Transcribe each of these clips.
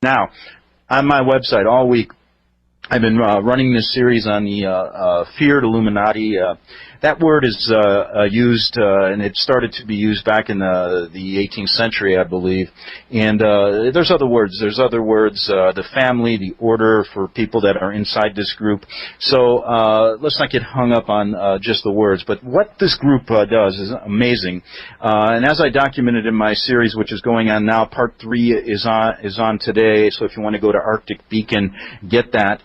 Now, on my website all week, I've been running this series on the feared Illuminati. That word is used, and it started to be used back in the 18th century, I believe. And there's other words. There's other words, the family, the order for people that are inside this group. So let's not get hung up on just the words. But what this group does is amazing. And as I documented in my series, which is going on now, part 3 is on today. So if you want to go to Arctic Beacon, get that.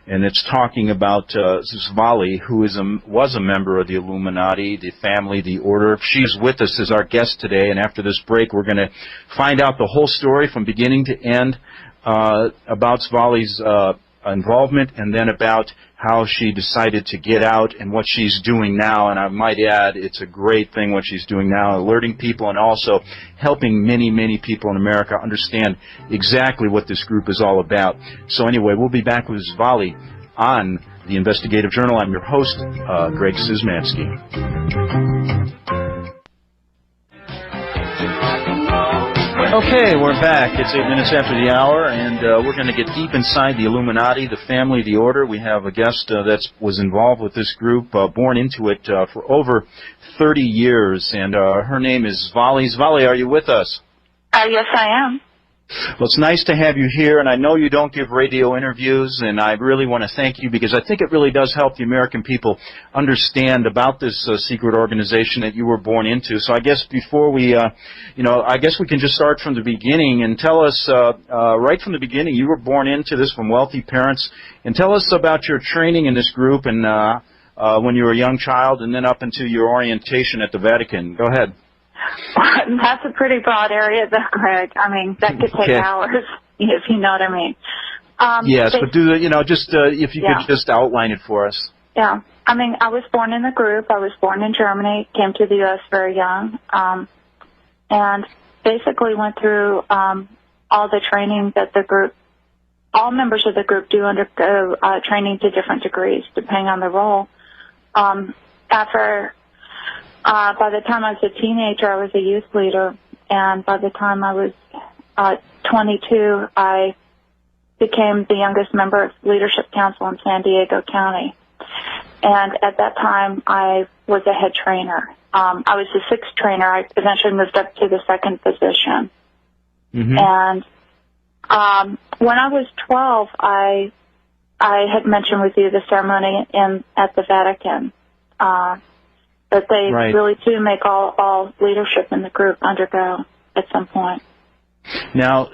And it's talking about Svali, who was a member of the Illuminati, the family, the order. She's with us as our guest today, and after this break, we're going to find out the whole story from beginning to end about Svali's involvement, and then about how she decided to get out and what she's doing now. And I might add, it's a great thing what she's doing now, alerting people and also helping many, many people in America understand exactly what this group is all about. So anyway, we'll be back with Svali on the Investigative Journal. I'm your host, Greg Szymanski. Okay, we're back. It's 8 minutes after the hour, and we're going to get deep inside the Illuminati, the family, the order. We have a guest that was involved with this group, born into it for over 30 years, and her name is Svali. Svali, are you with us? Yes, I am. Well, it's nice to have you here, and I know you don't give radio interviews, and I really want to thank you because I think it really does help the American people understand about this secret organization that you were born into. So I guess before we, I guess we can just start from the beginning and tell us, right from the beginning, you were born into this from wealthy parents, and tell us about your training in this group and when you were a young child and then up into your orientation at the Vatican. Go ahead. That's a pretty broad area, though, Greg. I mean, that could take hours, if you know what I mean. Yes, but if you could just outline it for us. Yeah. I mean, I was born in the group. I was born in Germany, came to the U.S. very young, and basically went through all the training that the group, all members of the group do undergo training to different degrees, depending on the role. By the time I was a teenager, I was a youth leader, and by the time I was 22, I became the youngest member of Leadership Council in San Diego County. And at that time, I was a head trainer. I was the 6th trainer. I eventually moved up to the 2nd position. Mm-hmm. And when I was 12, I had mentioned with you the ceremony at the Vatican. That they really do make all leadership in the group undergo at some point. Now,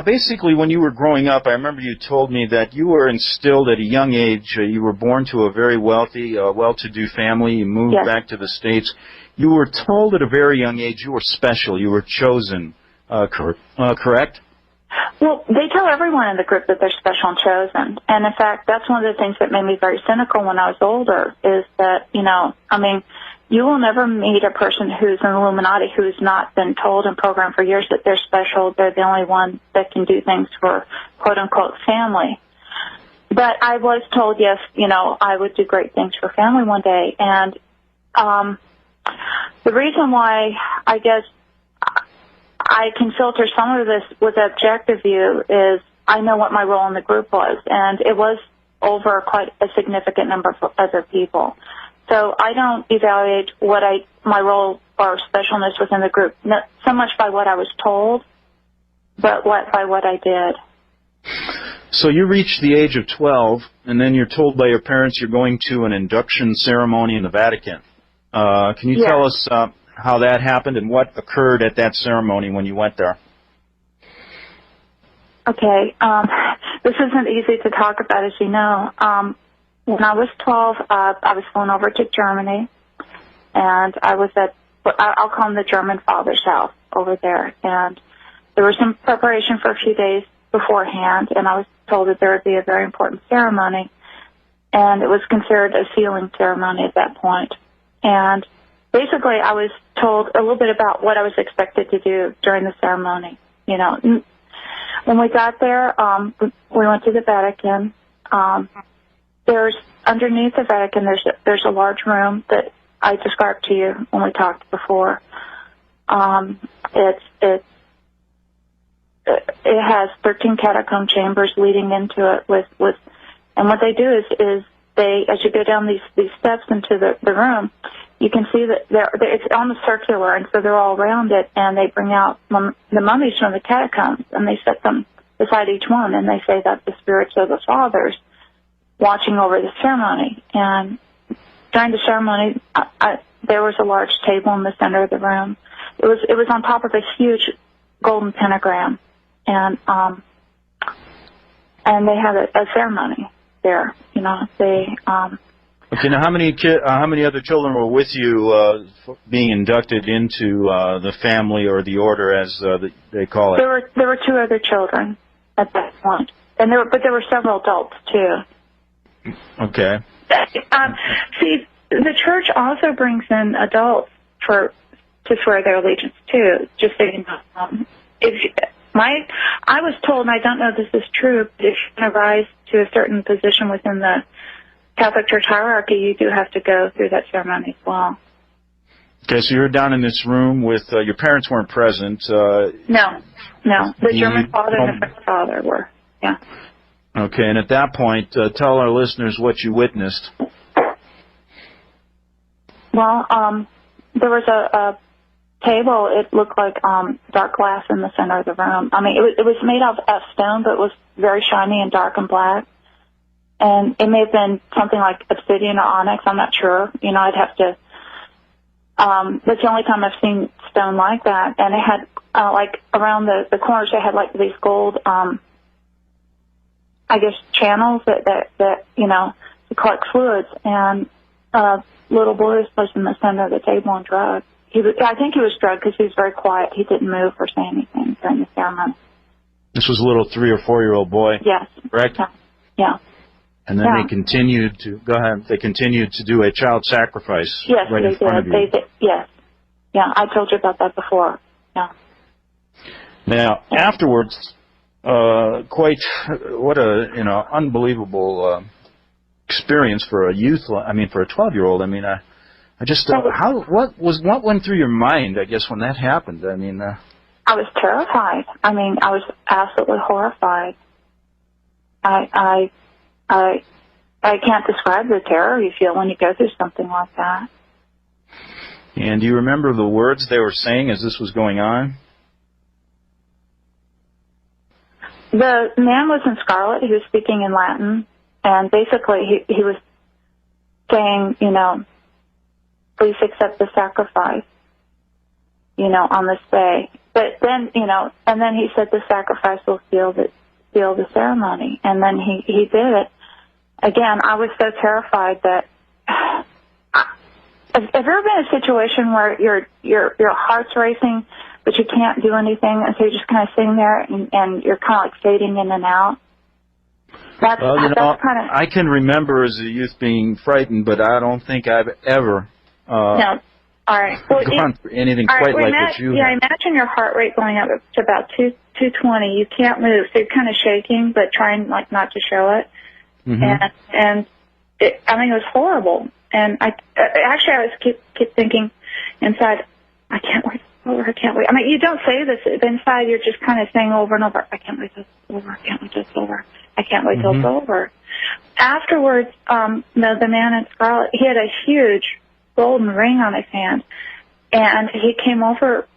basically when you were growing up, I remember you told me that you were instilled at a young age. You were born to a very wealthy, well-to-do family. You moved back to the States. You were told at a very young age you were special. You were chosen. Correct? Well, they tell everyone in the group that they're special and chosen. And, in fact, that's one of the things that made me very cynical when I was older is that, you will never meet a person who's an Illuminati who's not been told and programmed for years that they're special, they're the only one that can do things for, quote-unquote, family. But I was told, yes, I would do great things for family one day. And the reason why I guess I can filter some of this with an objective view is I know what my role in the group was, and it was over quite a significant number of other people. So I don't evaluate my role or specialness within the group, not so much by what I was told, but by what I did. So you reach the age of 12, and then you're told by your parents you're going to an induction ceremony in the Vatican. Can you tell us how that happened and what occurred at that ceremony when you went there? Okay. This isn't easy to talk about, as you know. When I was 12, I was flown over to Germany, and I was I'll call him the German father's house over there. And there was some preparation for a few days beforehand, and I was told that there would be a very important ceremony, and it was considered a sealing ceremony at that point. And basically, I was told a little bit about what I was expected to do during the ceremony. When we got there, we went to the Vatican. There's underneath the Vatican. There's a large room that I described to you when we talked before. It's it has 13 catacomb chambers leading into it with and what they do is they, as you go down these steps into the room, you can see that it's almost circular, and so they're all around it, and they bring out the mummies from the catacombs, and they set them beside each one, and they say that the spirits of the fathers watching over the ceremony. And during the ceremony, there was a large table in the center of the room. It was on top of a huge golden pentagram, and they had a ceremony there. You know, they. Okay, now how many other children were with you being inducted into the family or the order, as they call it? There were 2 other children at that point, and there were several adults too. Okay. See, the church also brings in adults to swear their allegiance too. Just so you know, I was told, and I don't know if this is true, but if you rise to a certain position within the Catholic Church hierarchy, you do have to go through that ceremony as well. Okay, so you're down in this room with your parents weren't present. No. The German father and the French father were. Yeah. Okay, and at that point, tell our listeners what you witnessed. Well, there was a table. It looked like dark glass in the center of the room. I mean, it was made of stone, but it was very shiny and dark and black. And it may have been something like obsidian or onyx. I'm not sure. You know, I'd have to. That's the only time I've seen stone like that. And it had like around the corners, they had like these gold, I guess, channels that you know, to collect fluids. And little boy was in the center of the table and drugged. I think he was drugged because he was very quiet. He didn't move or say anything during the ceremony. This was a little 3 or 4-year-old boy. Yes. Correct. Yeah. And then they continued to go ahead. They continued to do a child sacrifice. Yes, right in front of you. They did. Yes. Yeah, I told you about that before. Yeah. Now afterwards, quite what a unbelievable experience for a youth. I mean, for a 12-year-old. I mean, I just what went through your mind? I guess when that happened. I mean, I was terrified. I mean, I was absolutely horrified. I can't describe the terror you feel when you go through something like that. And do you remember the words they were saying as this was going on? The man was in scarlet. He was speaking in Latin, and basically he was saying, you know, please accept the sacrifice, you know, on this day. But then, you know, and then he said the sacrifice will seal the ceremony, and then he did it. Again, I was so terrified that. Have you ever been in a situation where your heart's racing, but you can't do anything, and so you're just kind of sitting there and you're kind of like fading in and out? That's kind of. I can remember as a youth being frightened, but I don't think I've ever. No. All right. Well, gone through anything quite like what you. Yeah, imagine your heart rate going up to about 220. You can't move, so you're kind of shaking, but trying like not to show it. Mm-hmm. And it, I mean, it was horrible. And I was keep thinking inside, I can't wait it's over. I can't wait. I mean, you don't say this, but inside you're just kind of saying over and over, I can't wait till it's over. I can't wait till it's over. I can't wait till it's over. Afterwards, the man in scarlet, he had a huge golden ring on his hand, and he came over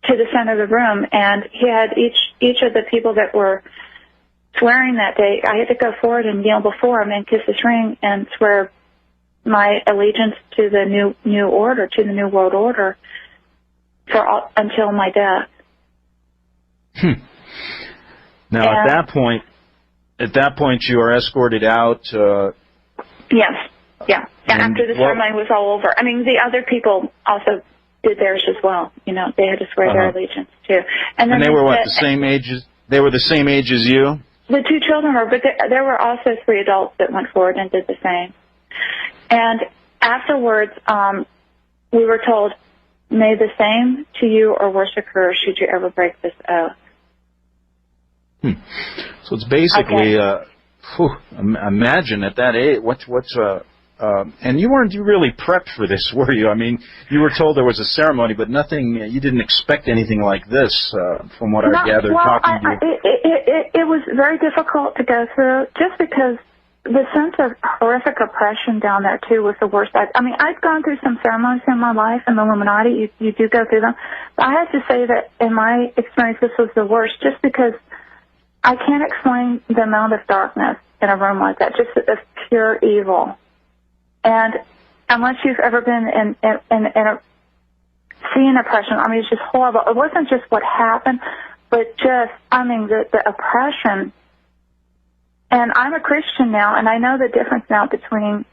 to the center of the room, and he had each of the people that were swearing that day. I had to go forward and kneel before him and kiss his ring and swear my allegiance to the new order, to the new world order, until my death. Now, at that point, you are escorted out. Yes. Yeah. After the ceremony was all over. I mean, the other people also did theirs as well. You know, they had to swear their allegiance too. And then they were what, the same age as? They were the same age as you? The 2 children were, but there were also 3 adults that went forward and did the same. And afterwards, we were told, may the same to you or worse occur should you ever break this oath. So it's basically, imagine at that age, what's and you weren't really prepped for this, were you? I mean, you were told there was a ceremony, but nothing. You didn't expect anything like this, from what I gathered talking to you. It was very difficult to go through, just because the sense of horrific oppression down there, too, was the worst. I mean, I've gone through some ceremonies in my life in the Illuminati. You do go through them. But I have to say that in my experience, this was the worst, just because I can't explain the amount of darkness in a room like that, just of pure evil. And unless you've ever been in a seeing oppression, I mean, it's just horrible. It wasn't just what happened, but just, I mean, the oppression. And I'm a Christian now, and I know the difference now between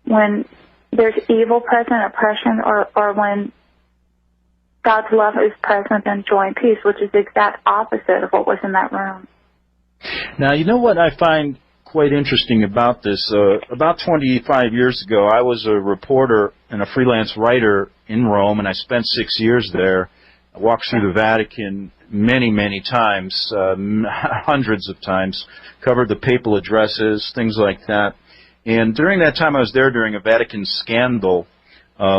when there's evil present, oppression, or when God's love is present and joy and peace, which is the exact opposite of what was in that room. Now, you know what I find quite interesting about this? About 25 years ago, I was a reporter and a freelance writer in Rome, and I spent 6 years there. I walked through the Vatican many, many times, hundreds of times, covered the papal addresses, things like that. And during that time, I was there during a Vatican scandal,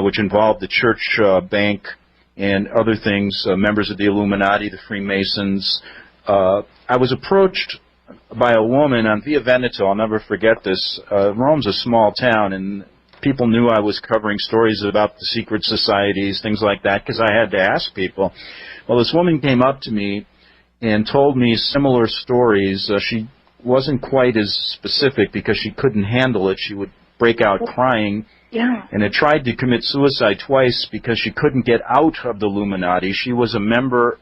which involved the church bank and other things, members of the Illuminati, the Freemasons. I was approached by a woman on Via Veneto. I'll never forget this. Rome's a small town, and people knew I was covering stories about the secret societies, things like that, because I had to ask people. Well, this woman came up to me and told me similar stories. She wasn't quite as specific because she couldn't handle it. She would break out crying. Yeah. And had tried to commit suicide twice because she couldn't get out of the Illuminati. She was a member,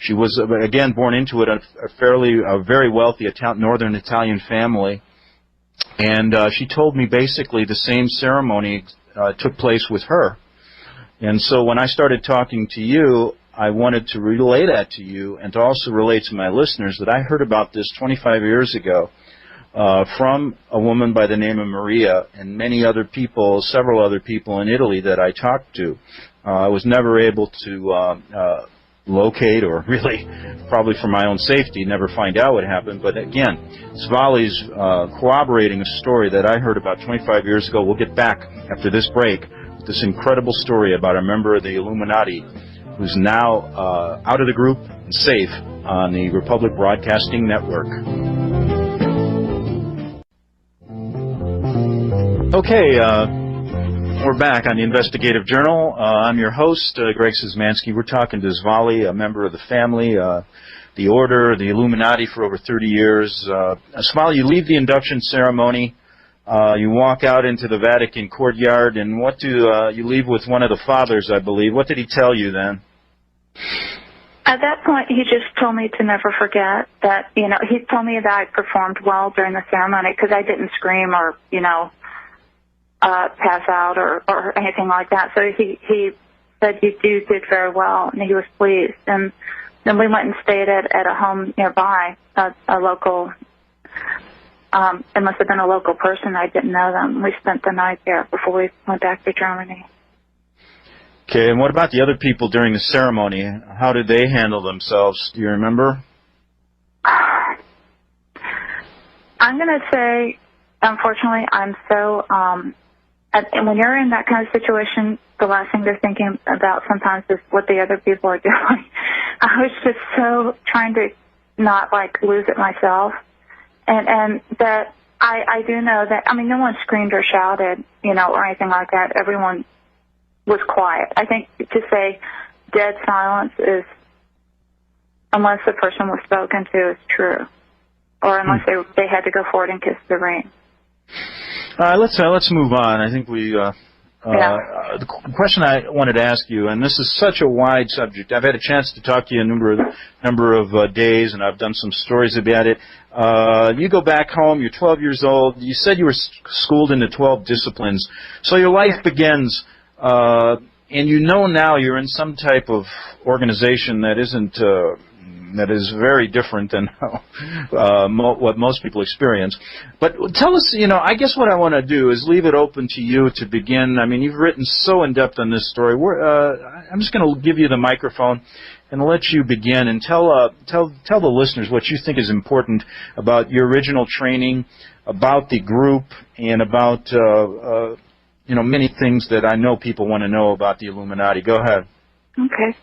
she was, again, born into it, a very wealthy northern Italian family. And she told me basically the same ceremony took place with her. And so when I started talking to you, I wanted to relay that to you and to also relate to my listeners that I heard about this 25 years ago from a woman by the name of Maria and many other people, several other people in Italy that I talked to. I was never able to locate, or really, probably for my own safety, never find out what happened. But again, Svali's corroborating a story that I heard about 25 years ago. We'll get back after this break with this incredible story about a member of the Illuminati who's now out of the group and safe on the Republic Broadcasting Network. Okay, we're back on the Investigative Journal. I'm your host, Greg Szymanski. We're talking to Zvali, a member of the family, the Order, the Illuminati for over 30 years. Zvali, you leave the induction ceremony. You walk out into the Vatican courtyard, and what do you leave with one of the fathers, I believe. What did he tell you then? At that point, he just told me to never forget that, he told me that I performed well during the ceremony because I didn't scream or, pass out or anything like that. So he said you did very well, and he was pleased. And then we went and stayed at a home nearby, a local. It must have been a local person. I didn't know them. We spent the night there before we went back to Germany. Okay, and what about the other people during the ceremony? How did they handle themselves? Do you remember? I'm going to say, unfortunately, I'm so, and when you're in that kind of situation, the last thing they're thinking about sometimes is what the other people are doing. I was just so trying to not, lose it myself. And that I do know that, no one screamed or shouted, or anything like that. Everyone was quiet. I think to say dead silence is, unless the person was spoken to, is true. Or unless they had to go forward and kiss the ring. Let's move on. I think the question I wanted to ask you, and this is such a wide subject. I've had a chance to talk to you a number of days, and I've done some stories about it. You go back home. You're 12 years old. You said you were schooled into 12 disciplines. So your life begins, and now you're in some type of organization that isn't. That is very different than what most people experience. But tell us, I guess what I want to do is leave it open to you to begin. You've written so in-depth on this story. I'm just going to give you the microphone, going to let you begin and tell the listeners what you think is important about your original training, about the group, and about many things that I know people want to know about the Illuminati. Go ahead. Okay.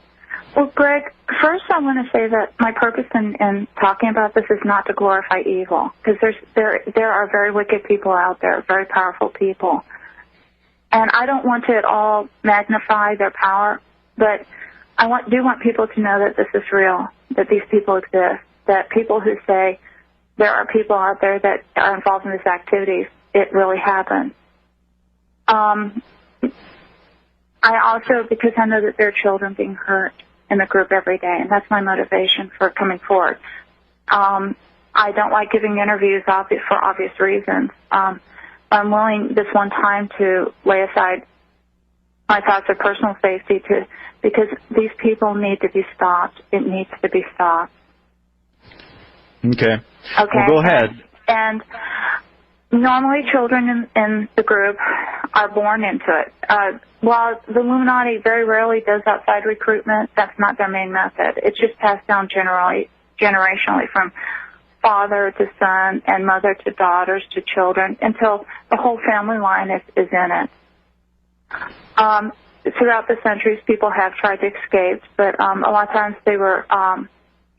Well, Greg, first I want to say that my purpose in talking about this is not to glorify evil, because there are very wicked people out there, very powerful people. And I don't want to at all magnify their power, but I do want people to know that this is real, that these people exist, that people who say there are people out there that are involved in these activities, it really happens. I also, because I know that there are children being hurt in the group every day, and that's my motivation for coming forward. I don't like giving interviews for obvious reasons. I'm willing this one time to lay aside my thoughts of personal safety because these people need to be stopped. It needs to be stopped. Okay. Okay. Well, go ahead. And normally children in the group are born into it. While the Illuminati very rarely does outside recruitment, that's not their main method. It's just passed down generationally from father to son and mother to daughters to children until the whole family line is in it. Throughout the centuries, people have tried to escape, but a lot of times they were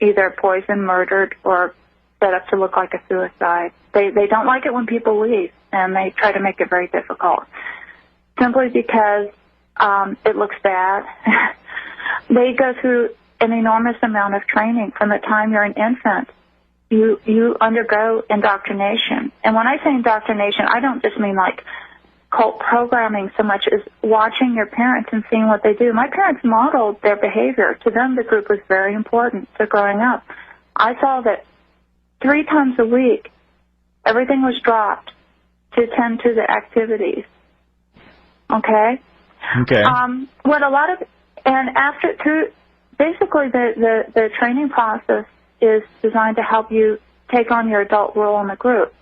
either poisoned, murdered, or set up to look like a suicide. They don't like it when people leave, and they try to make it very difficult, simply because it looks bad. They go through an enormous amount of training from the time you're an infant. You undergo indoctrination. And when I say indoctrination, I don't just mean like cult programming so much as watching your parents and seeing what they do. My parents modeled their behavior. To them, the group was very important. So growing up, I saw that 3 times a week, everything was dropped to attend to the activities. Okay? Okay. Basically the training process is designed to help you take on your adult role in the group.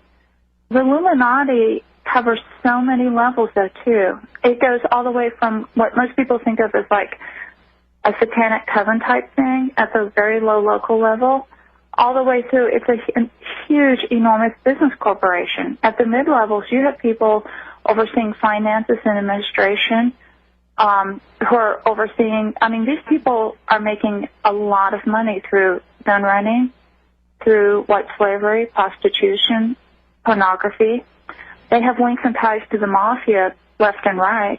The Illuminati covers so many levels, though, too. It goes all the way from what most people think of as like a satanic coven type thing at the very low local level, all the way through. It's a huge, enormous business corporation. At the mid-levels, you have people overseeing finances and administration, who are overseeing, these people are making a lot of money through gun running, through white slavery, prostitution, pornography. They have links and ties to the mafia left and right.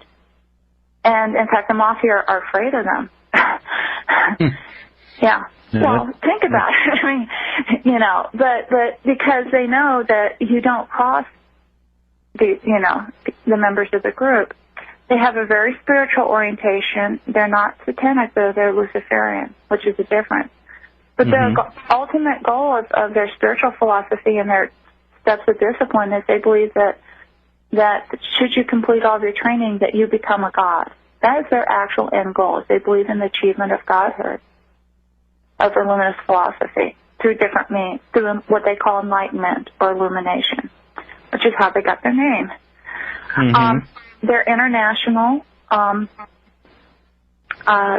And, in fact, the mafia are afraid of them. Yeah. Well, think about it. But because they know that you don't cross the members of the group. They have a very spiritual orientation. They're not satanic, though. They're Luciferian, which is a difference. But the ultimate goal of their spiritual philosophy and their steps of discipline is they believe that should you complete all of your training, that you become a god. That is their actual end goal. Is they believe in the achievement of godhood, of the luminous philosophy, through different means, through what they call enlightenment or illumination, which is how they got their name. They're international.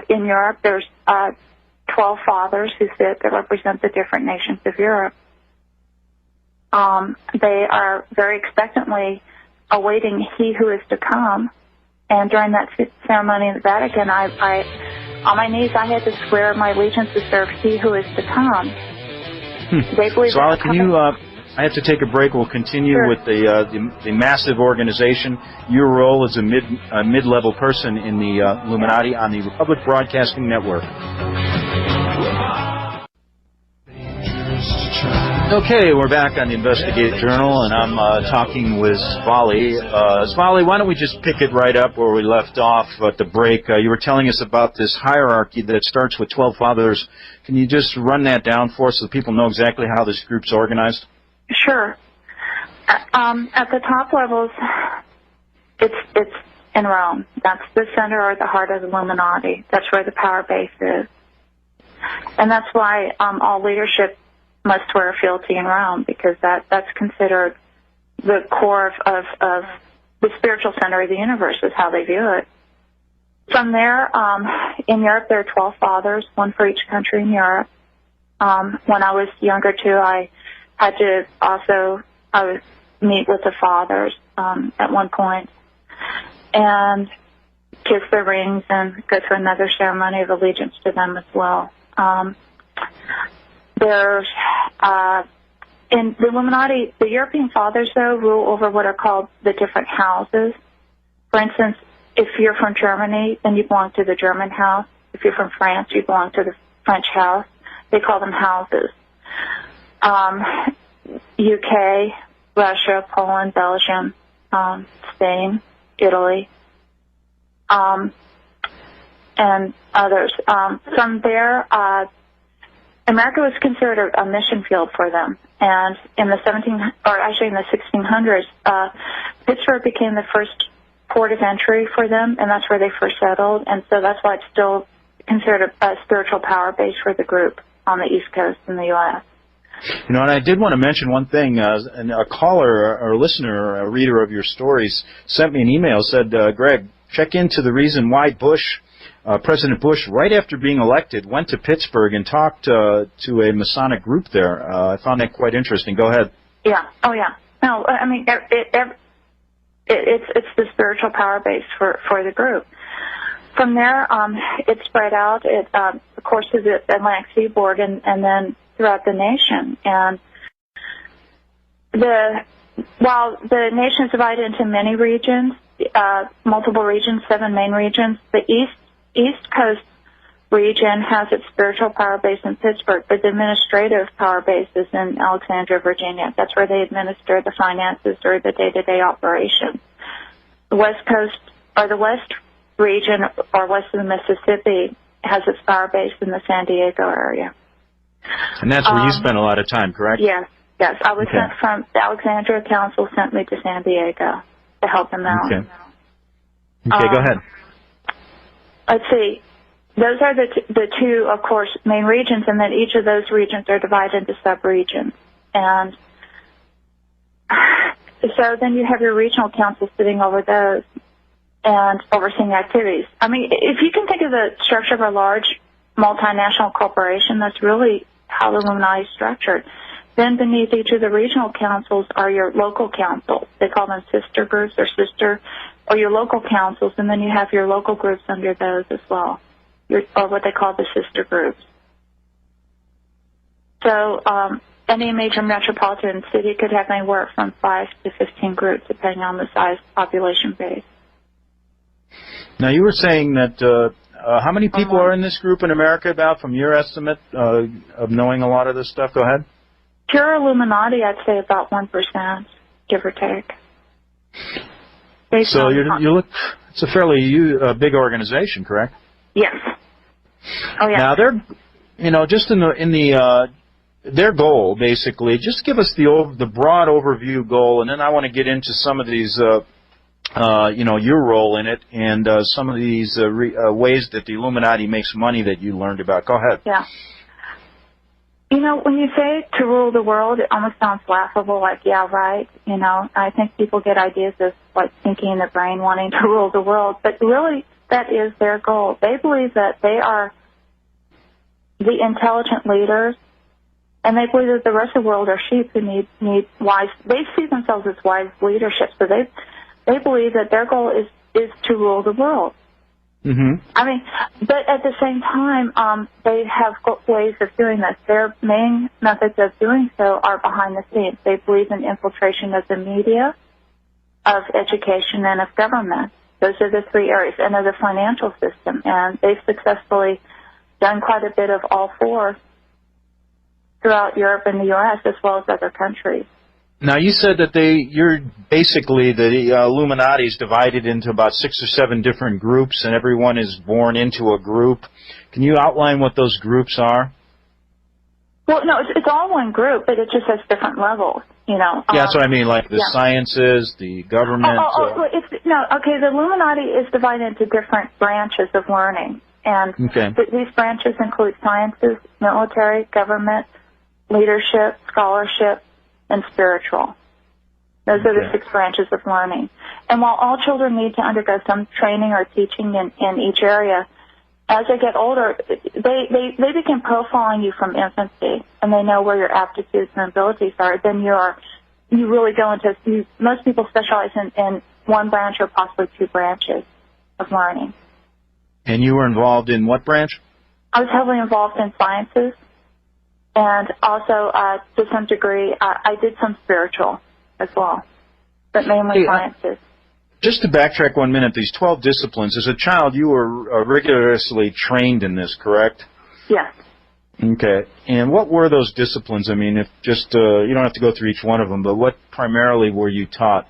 In Europe, there's 12 fathers who sit that represent the different nations of Europe. They are very expectantly awaiting he who is to come. And during that ceremony in the Vatican, on my knees, I had to swear my allegiance to serve he who is to come. They believe. So, I have to take a break. We'll continue with the massive organization. Your role as a mid-level person in the Illuminati on the Republic Broadcasting Network. Okay, we're back on the Investigative Journal, and I'm talking with Svali. Svali, why don't we just pick it right up where we left off at the break? You were telling us about this hierarchy that starts with 12 fathers. Can you just run that down for us so people know exactly how this group's organized? Sure. At the top levels, it's in Rome. That's the center or the heart of the Illuminati. That's where the power base is. And that's why all leadership must wear fealty in Rome, because that's considered the core of the spiritual center of the universe, is how they view it. From there, in Europe, there are 12 fathers, one for each country in Europe. When I was younger, too, I had to also meet with the fathers at one point and kiss their rings and go through another ceremony of allegiance to them as well. There's in the Illuminati, the European fathers, though, rule over what are called the different houses. For instance, if you're from Germany, then you belong to the German house. If you're from France, you belong to the French house. They call them houses. UK, Russia, Poland, Belgium, Spain, Italy, and others. From there, America was considered a mission field for them. And in the 1600s, Pittsburgh became the first port of entry for them, and that's where they first settled. And so that's why it's still considered a spiritual power base for the group on the East Coast in the U.S. You know, and I did want to mention one thing. And a caller or a listener, a reader of your stories, sent me an email, said, Greg, check into the reason why President Bush, right after being elected, went to Pittsburgh and talked to a Masonic group there. I found that quite interesting. Go ahead. Yeah. Oh, yeah. No, I mean, it's the spiritual power base for the group. From there, it spread out, of course, to the Atlantic seaboard and then throughout the nation. And while the nation is divided into many regions, multiple regions, 7 main regions, the East Coast region has its spiritual power base in Pittsburgh, but the administrative power base is in Alexandria, Virginia. That's where they administer the finances or the day-to-day operations. The West Coast, or the West region, or west of the Mississippi, has its power base in the San Diego area. And that's where you spent a lot of time, correct? Yes. I was sent from the Alexandria Council, sent me to San Diego to help them out. Okay, go ahead. Let's see. Those are the two, of course, main regions, and then each of those regions are divided into sub-regions. And so then you have your regional council sitting over those and overseeing activities. I mean, if you can think of the structure of a large multinational corporation, that's really how the Illuminati is structured. Then beneath each of the regional councils are your local councils. They call them sister groups or your local councils, and then you have your local groups under those as well, or what they call the sister groups. So any major metropolitan city could have anywhere from 5 to 15 groups, depending on the size population base. Now, you were saying that how many people are in this group in America, about, from your estimate of knowing a lot of this stuff? Go ahead. Pure Illuminati, I'd say about 1%, give or take. So it's a fairly big organization, correct? Yes. Oh, yeah. Now, they're, just in their goal, basically, just give us the broad overview goal, and then I want to get into some of these, your role in it, and some of these ways that the Illuminati makes money that you learned about. Go ahead. Yeah. When you say to rule the world, it almost sounds laughable, like, yeah, right. I think people get ideas of, like, thinking in the brain, wanting to rule the world, but really that is their goal. They believe that they are the intelligent leaders, and they believe that the rest of the world are sheep who need wise. They see themselves as wise leadership, so they believe that their goal is to rule the world. Mm-hmm. I mean, but at the same time, they have ways of doing this. Their main methods of doing so are behind the scenes. They believe in infiltration of the media, of education, and of government. Those are the 3 areas, and of the financial system. And they've successfully done quite a bit of all 4 throughout Europe and the U.S., as well as other countries. Now, you said that you're basically, the Illuminati is divided into about 6 or 7 different groups, and everyone is born into a group. Can you outline what those groups are? Well, no, it's all one group, but it just has different levels, Yeah, that's what I mean, like the sciences, the government. The Illuminati is divided into different branches of learning, and these branches include sciences, military, government, leadership, scholarship, and spiritual. Those are the 6 branches of learning. And while all children need to undergo some training or teaching in each area, as they get older, they begin profiling you from infancy, and they know where your aptitudes and abilities are. Then you really go into, most people specialize in 1 branch or possibly 2 branches of learning. And you were involved in what branch? I was heavily involved in sciences, and also to some degree I did some spiritual as well, but mainly sciences. Just to backtrack 1 minute, these 12 disciplines, as a child you were rigorously trained in this, correct? Yes. Okay. And what were those disciplines? I mean, if just you don't have to go through each one of them, but what primarily were you taught?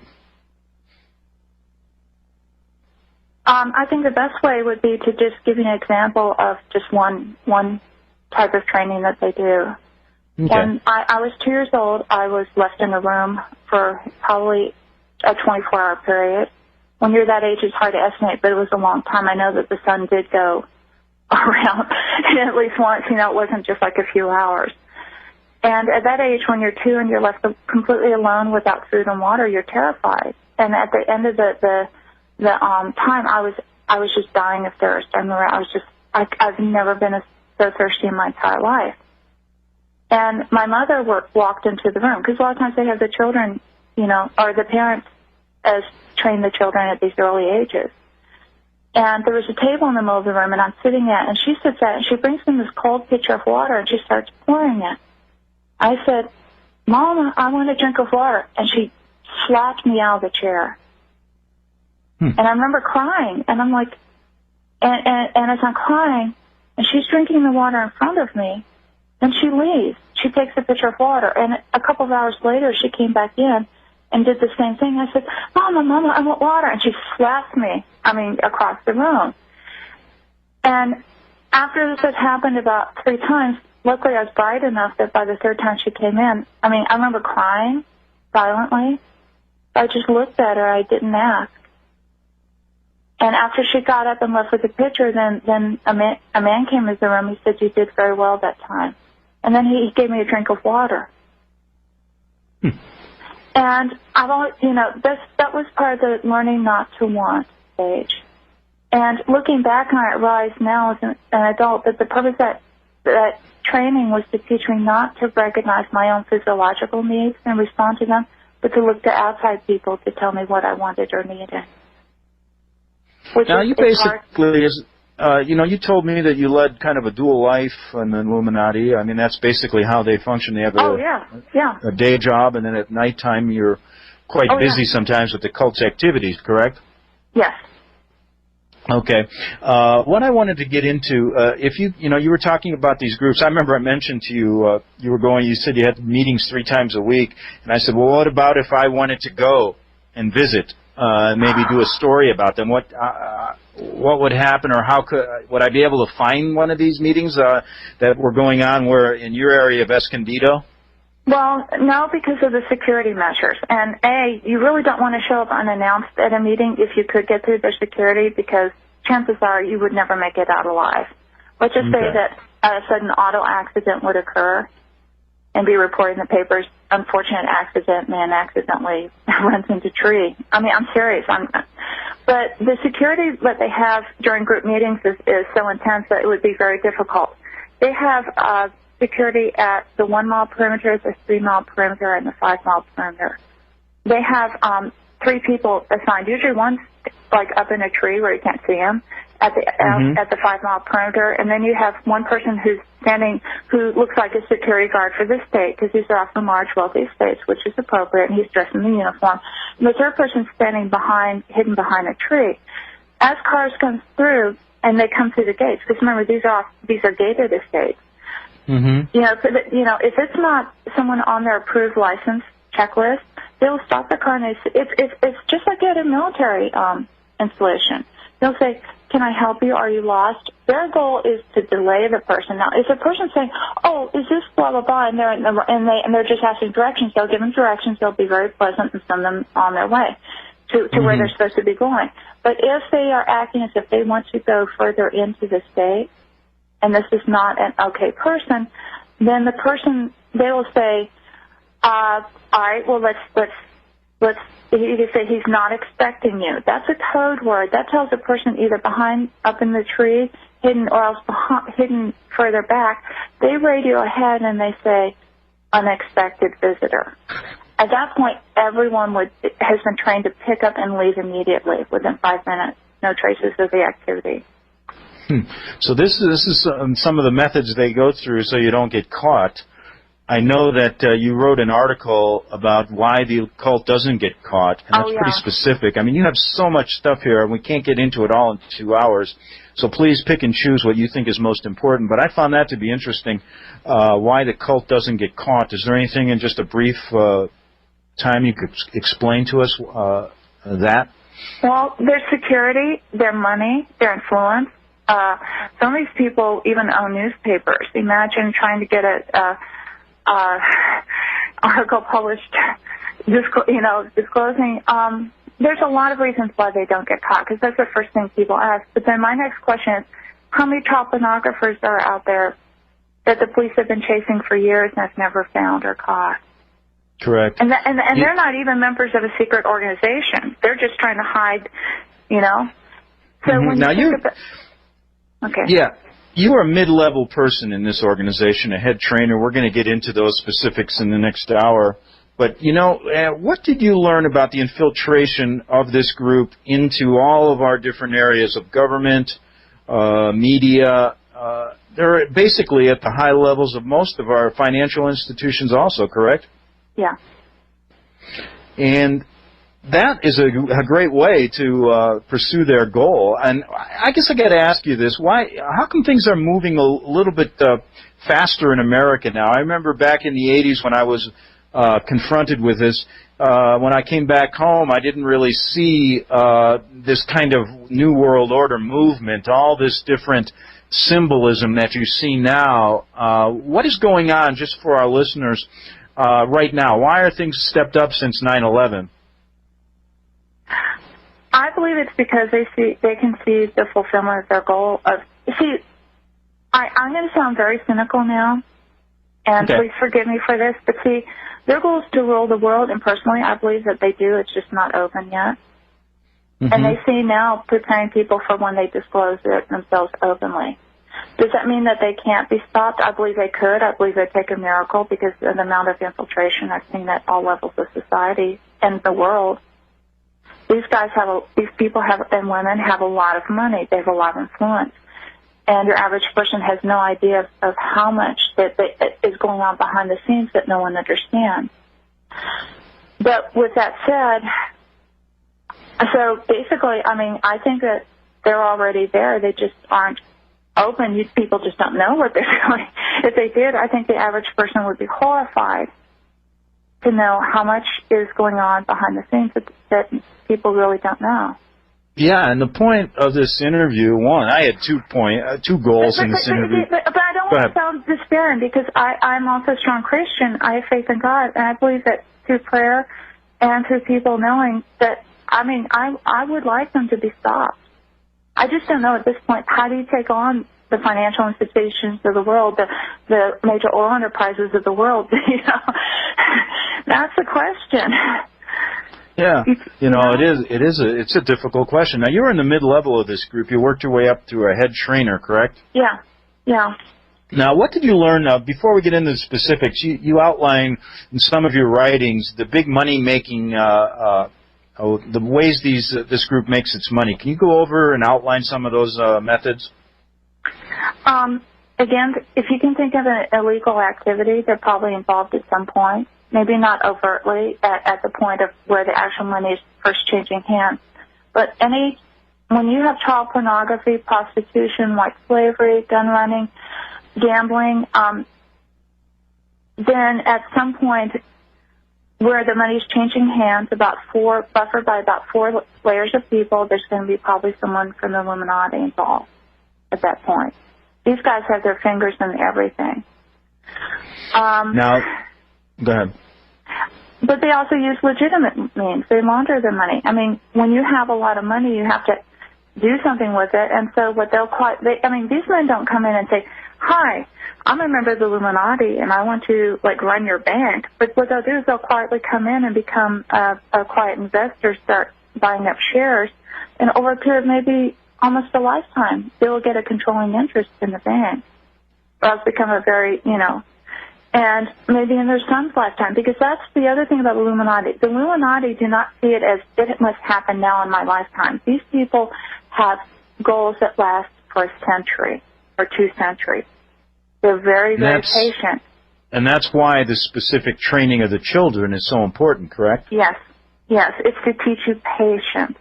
I think the best way would be to just give you an example of just one type of training that they do. Okay. When I was 2 years old, I was left in a room for probably a 24-hour period. When you're that age, it's hard to estimate, but it was a long time. I know that the sun did go around at least once. You know, it wasn't just like a few hours. And at that age, when you're 2 and you're left completely alone without food and water, you're terrified. And at the end of the time, I was just dying of thirst. I remember I've never been so thirsty in my entire life. And my mother walked into the room, because a lot of times they have the children, you know, or the parents as train the children at these early ages. And there was a table in the middle of the room, and I'm sitting at, and she sits at, and she brings me this cold pitcher of water, and she starts pouring it. I said, "Mama, I want a drink of water," and she slapped me out of the chair. And I remember crying, and I'm like, and as I'm crying, and she's drinking the water in front of me, then she leaves. She takes a pitcher of water, and a couple of hours later, she came back in and did the same thing. I said, Mama, I want water. And she slapped me, across the room. And after this had happened about 3 times, luckily I was bright enough that by the 3rd time she came in, I remember crying silently. I just looked at her. I didn't ask. And after she got up and left with the pitcher, then a man came into the room. He said, "You did very well that time." And then he gave me a drink of water. And I've always, that was part of the learning not to want stage. And looking back on it, I realize now as an adult that the purpose of that training was to teach me not to recognize my own physiological needs and respond to them, but to look to outside people to tell me what I wanted or needed. Now, you basically, you told me that you led kind of a dual life in the Illuminati. That's basically how they function. They have a day job, and then at nighttime you're quite busy sometimes with the cult's activities, correct? Yes. Okay. What I wanted to get into, if you were talking about these groups, I remember I mentioned to you, you said you had meetings 3 times a week, and I said, well, what about if I wanted to go and visit? Maybe do a story about them. What would happen, or would I be able to find one of these meetings that were going on where in your area of Escondido? Well, no, because of the security measures. And you really don't want to show up unannounced at a meeting if you could get through their security, because chances are you would never make it out alive. Let's just say that a sudden auto accident would occur and be reported in the papers. Unfortunate accident, man accidentally runs into tree. I'm serious. But the security that they have during group meetings is so intense that it would be very difficult. They have security at the 1 mile perimeter, the 3 mile perimeter, and the 5 mile perimeter. They have 3 people assigned. Usually one's up in a tree where you can't see him at the 5 mile perimeter, and then you have one person who's standing who looks like a security guard for this state, because these are often large, wealthy states, which is appropriate, and he's dressed in the uniform. And the 3rd person's standing hidden behind a tree. As cars come through and they come through the gates, because remember these are gated estates. If it's not someone on their approved license checklist, they'll stop the car, and it's just like at a military installation. They'll say, "Can I help you? Are you lost?" Their goal is to delay the person. Now, if a person's saying, "Oh, is this blah blah blah," and they're just asking directions, they'll give them directions. They'll be very pleasant and send them on their way to where they're supposed to be going. But if they are acting as if they want to go further into the state, and this is not an okay person, then they will say, "All right, well let's he could say he's not expecting you. That's a code word. That tells a person either up in the tree, hidden, or else hidden further back. They radio ahead and they say, unexpected visitor. At that point, everyone has been trained to pick up and leave immediately within 5 minutes. No traces of the activity. So this is some of the methods they go through so you don't get caught. I know that you wrote an article about why the occult doesn't get caught, and that's pretty specific. I mean, you have so much stuff here, and we can't get into it all in 2 hours. So please pick and choose what you think is most important. But I found that to be interesting, why the cult doesn't get caught. Is there anything in just a brief time you could explain to us that? Well, their security, their money, their influence. Some of these people even own newspapers. Imagine trying to get a article published, disclosing. There's a lot of reasons why they don't get caught, because that's the first thing people ask. But then my next question is, how many child pornographers are out there that the police have been chasing for years and have never found or caught? Correct. And they're not even members of a secret organization. They're just trying to hide, So when now you think about, okay. Yeah. You are a mid-level person in this organization, a head trainer. We're going to get into those specifics in the next hour. But, what did you learn about the infiltration of this group into all of our different areas of government, media? They're basically at the high levels of most of our financial institutions also, correct? Yeah. And that is a great way to pursue their goal. And I guess I got to ask you this: how come things are moving a little bit faster in America now? I remember back in the '80s when I was confronted with this. When I came back home, I didn't really see this kind of New World Order movement, all this different symbolism that you see now. What is going on, just for our listeners, right now? Why are things stepped up since 9/11? I believe it's because they can see the fulfillment of their goal of. See, I'm going to sound very cynical now, and please forgive me for this, but see, their goal is to rule the world, and personally, I believe that they do. It's just not open yet. Mm-hmm. And they see now preparing people for when they disclose it themselves openly. Does that mean that they can't be stopped? I believe they could. I believe they'd take a miracle because of the amount of infiltration I've seen at all levels of society and the world. These people and women have a lot of money. They have a lot of influence. And your average person has no idea of how much that is going on behind the scenes that no one understands. But with that said, so basically, I think that they're already there. They just aren't open. People just don't know what they're doing. If they did, I think the average person would be horrified to know how much is going on behind the scenes that people really don't know. Yeah, and the point of this interview, I had two goals in this interview. But I don't want to sound despairing, because I'm also a strong Christian. I have faith in God, and I believe that through prayer and through people knowing that, I would like them to be stopped. I just don't know at this point, how do you take on the financial institutions of the world, the major oil enterprises of the world? That's the question. Yeah, it's a difficult question. Now, you're in the mid-level of this group. You worked your way up to a head trainer, correct? Yeah. Now, what did you learn? Before we get into the specifics, you outline in some of your writings the big money-making, the ways this group makes its money. Can you go over and outline some of those methods? Again, if you can think of an illegal activity, they're probably involved at some point. Maybe not overtly at the point of where the actual money is first changing hands. But when you have child pornography, prostitution, white slavery, gun running, gambling, then at some point where the money is changing hands, buffered by about 4 layers of people, there's going to be probably someone from the Illuminati involved at that point. These guys have their fingers in everything. Now, go ahead. But they also use legitimate means. They launder their money. When you have a lot of money, you have to do something with it. And so what these men don't come in and say, hi, I'm a member of the Illuminati, and I want to, like, run your bank. But what they'll do is they'll quietly come in and become a quiet investor, start buying up shares, and over a period of maybe almost a lifetime, they will get a controlling interest in the bank. Or else become a very, and maybe in their son's lifetime, because that's the other thing about the Illuminati. The Illuminati do not see it as it must happen now in my lifetime. These people have goals that last for a century or 2 centuries. They're very, very patient. And that's why the specific training of the children is so important, correct? Yes. It's to teach you patience.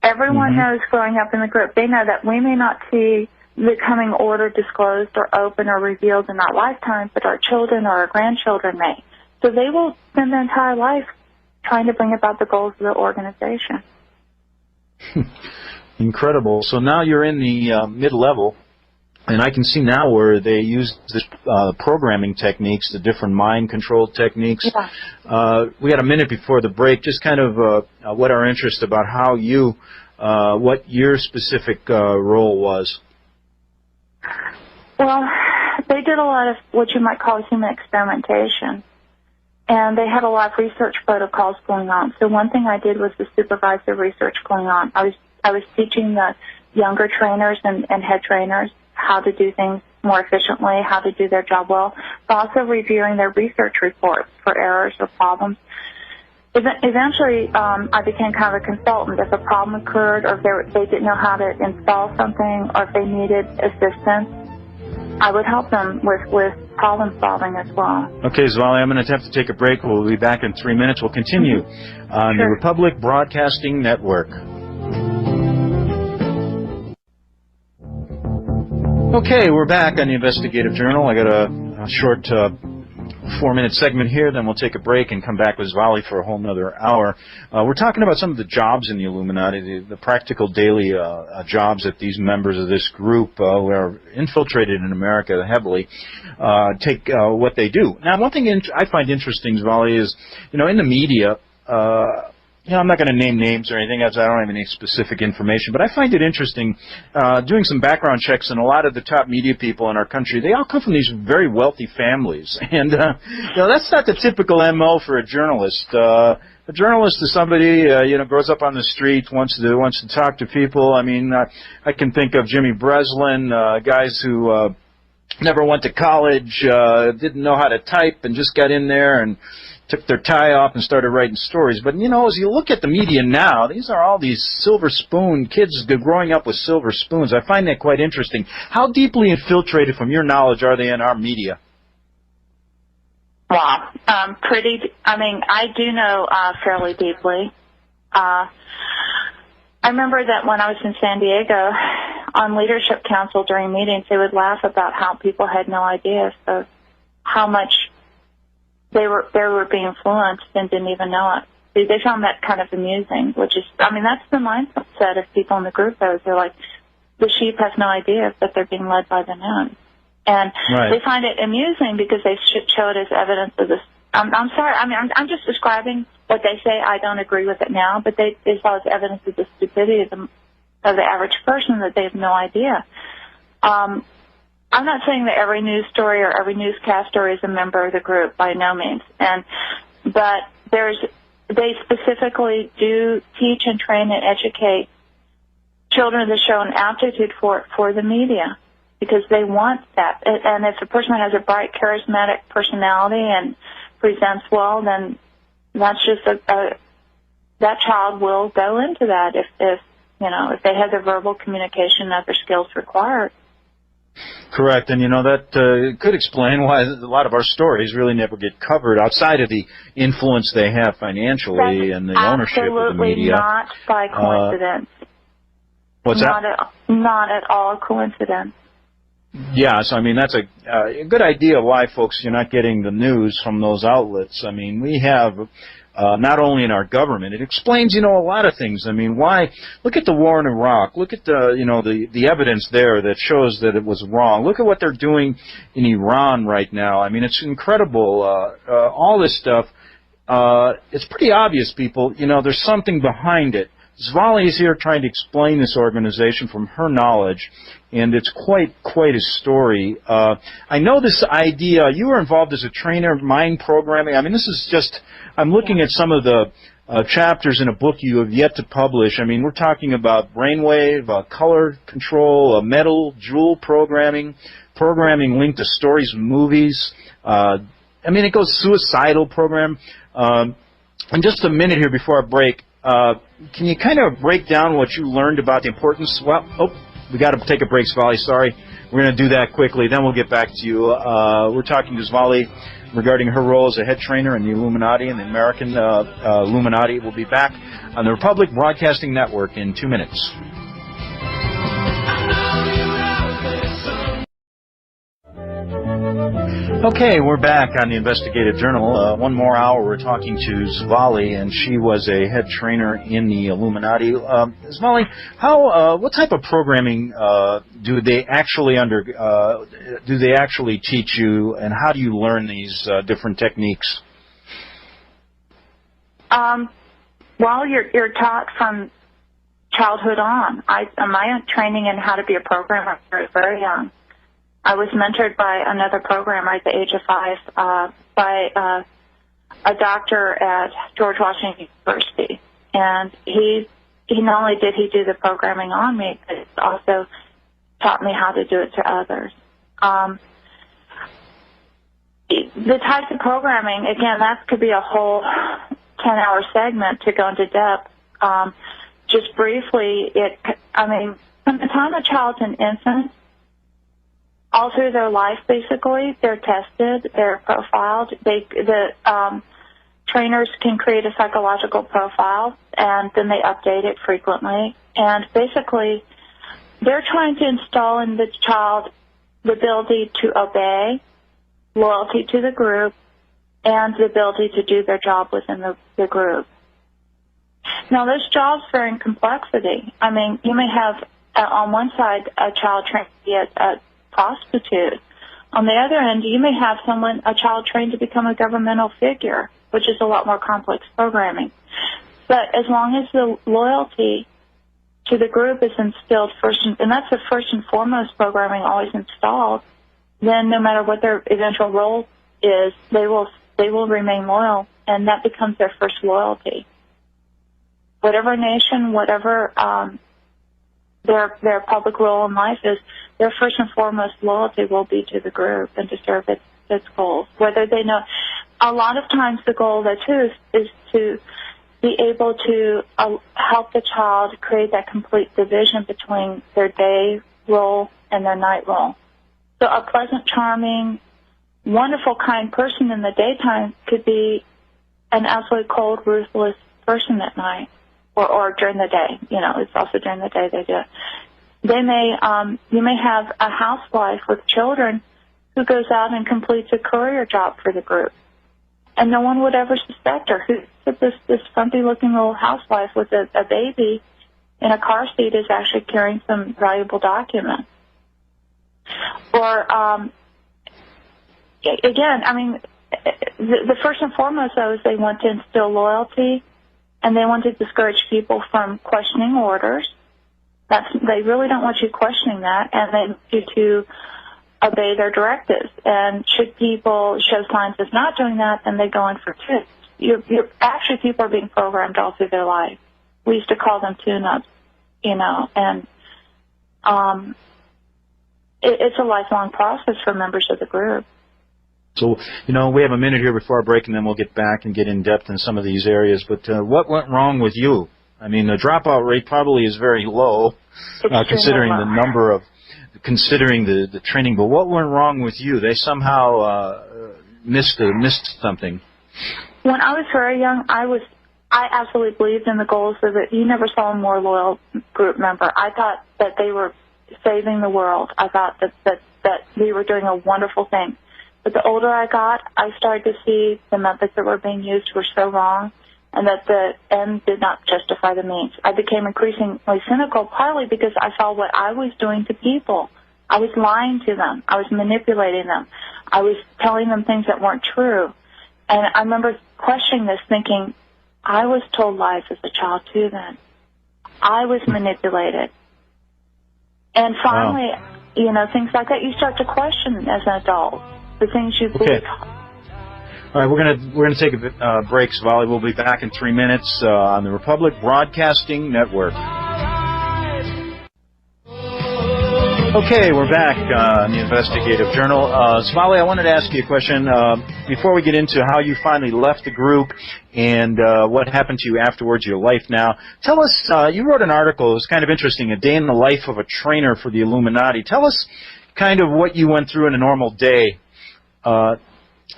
Everyone knows growing up in the group, they know that we may not see the coming order disclosed or open or revealed in our lifetime, but our children or our grandchildren may. So they will spend their entire life trying to bring about the goals of the organization. Incredible. So now you're in the mid-level, and I can see now where they use this programming techniques, the different mind control techniques. Yeah. We had a minute before the break, just kind of what our interest about how you, what your specific role was. Well, they did a lot of what you might call human experimentation, and they had a lot of research protocols going on. So one thing I did was to supervise the research going on. I was teaching the younger trainers and head trainers how to do things more efficiently, how to do their job well, but also reviewing their research reports for errors or problems. Eventually, I became kind of a consultant. If a problem occurred, or if they didn't know how to install something, or if they needed assistance, I would help them with problem solving as well. Okay, Zvali, I'm going to have to take a break. We'll be back in 3 minutes. We'll continue on the Republic Broadcasting Network. Okay, we're back on the Investigative Journal. I got a short 4-minute segment here, then we'll take a break and come back with Zvali for a whole nother hour. We're talking about some of the jobs in the Illuminati, the practical daily jobs that these members of this group who are infiltrated in America heavily take what they do. Now, one thing I find interesting, Zvali, is, in the media, I'm not going to name names or anything, as I don't have any specific information, but I find it interesting doing some background checks, and a lot of the top media people in our country, they all come from these very wealthy families. And, that's not the typical MO for a journalist. A journalist is somebody, grows up on the street, wants to talk to people. I mean, I can think of Jimmy Breslin, guys who never went to college, didn't know how to type, and just got in there and took their tie off and started writing stories. But, as you look at the media now, these are all these silver spoon kids growing up with silver spoons. I find that quite interesting. How deeply infiltrated, from your knowledge, are they in our media? Wow. I do know fairly deeply. I remember that when I was in San Diego on Leadership Council during meetings, they would laugh about how people had no idea of how much they were being influenced and didn't even know it. They found that kind of amusing, which is, that's the mindset of people in the group. They're like, the sheep has no idea that they're being led by the moon. And they find it amusing because they show it as evidence of this. I'm sorry, I'm just describing what they say. I don't agree with it now, but they saw it as evidence of the stupidity of the average person, that they have no idea. I'm not saying that every news story or every newscast story is a member of the group, by no means. But they specifically do teach and train and educate children that show an aptitude for the media, because they want that. And if a person has a bright, charismatic personality and presents well, then that's just that child will go into that if they have the verbal communication and other skills required. Correct, and that could explain why a lot of our stories really never get covered outside of the influence they have financially and the ownership of the media. Absolutely not by coincidence. What's that? Not at all a coincidence. Yeah, so that's a good idea why, folks, you're not getting the news from those outlets. We have not only in our government, it explains, a lot of things. Why? Look at the war in Iraq. Look at the evidence there that shows that it was wrong. Look at what they're doing in Iran right now. It's incredible. All this stuff. It's pretty obvious, people. There's something behind it. Zvali is here trying to explain this organization from her knowledge, and it's quite a story. I know this idea, you were involved as a trainer in mind programming. I mean, this is just, I'm looking at some of the chapters in a book you have yet to publish. I mean, we're talking about brainwave, color control, metal, jewel programming linked to stories and movies. I mean, it goes suicidal program. In just a minute here before our break, can you kind of break down what you learned about the importance? Well, we got to take a break, Zvali. Sorry. We're going to do that quickly. Then we'll get back to you. We're talking to Zvali regarding her role as a head trainer in the Illuminati and the American Illuminati. We'll be back on the Republic Broadcasting Network in 2 minutes. Okay, we're back on the Investigative Journal. One more hour, we're talking to Zvali, and she was a head trainer in the Illuminati. Zvali, what type of programming do they actually teach you, and how do you learn these different techniques? Well, you're taught from childhood on. My training in how to be a programmer was very young. I was mentored by another programmer at the age of 5 by a doctor at George Washington University. And he not only did he do the programming on me, but he also taught me how to do it to others. The types of programming, again, that could be a whole 10-hour segment to go into depth. Just briefly, from the time a child's an infant, all through their life, basically, they're tested, they're profiled. The trainers can create a psychological profile, and then they update it frequently. And basically, they're trying to install in the child the ability to obey, loyalty to the group, and the ability to do their job within the group. Now, those jobs vary in complexity. I mean, you may have, on one side, a child trained to be a prostitute. On the other end, you may have a child trained to become a governmental figure, which is a lot more complex programming. But as long as the loyalty to the group is instilled and that's the first and foremost programming always installed, then no matter what their eventual role is, they will remain loyal, and that becomes their first loyalty. Whatever nation, whatever their public role in life is, their first and foremost loyalty will be to the group and to serve its goals. Whether they know, a lot of times the goal there too is to be able to help the child create that complete division between their day role and their night role. So a pleasant, charming, wonderful, kind person in the daytime could be an absolutely cold, ruthless person at night. Or during the day, it's also during the day they do it. You may have a housewife with children who goes out and completes a courier job for the group, and no one would ever suspect her. This frumpy-looking little housewife with a baby in a car seat is actually carrying some valuable documents. Or again, I mean, the first and foremost, though, is they want to instill loyalty. And they want to discourage people from questioning orders. They really don't want you questioning that, and they want you to obey their directives. And should people show signs of not doing that, then they go in for tips. Actually, people are being programmed all through their life. We used to call them tune-ups, and it's a lifelong process for members of the group. So, we have a minute here before our break, and then we'll get back and get in depth in some of these areas. But what went wrong with you? I mean, the dropout rate probably is very low, considering the number of, considering the training. But what went wrong with you? They somehow missed something. When I was very young, I absolutely believed in the goals of it. You never saw a more loyal group member. I thought that they were saving the world. I thought that we were doing a wonderful thing. But the older I got, I started to see the methods that were being used were so wrong, and that the end did not justify the means. I became increasingly cynical, partly because I saw what I was doing to people. I was lying to them. I was manipulating them. I was telling them things that weren't true. And I remember questioning this, thinking, I was told lies as a child too then. I was manipulated. And finally, you know, things like that, you start to question as an adult the things you believe. All right, we're gonna take a break, Svali. We'll be back in 3 minutes on the Republic Broadcasting Network. Okay, we're back on the Investigative Journal. Svali, I wanted to ask you a question before we get into how you finally left the group and what happened to you afterwards, your life now. Tell us, you wrote an article, it was kind of interesting, A Day in the Life of a Trainer for the Illuminati. Tell us kind of what you went through in a normal day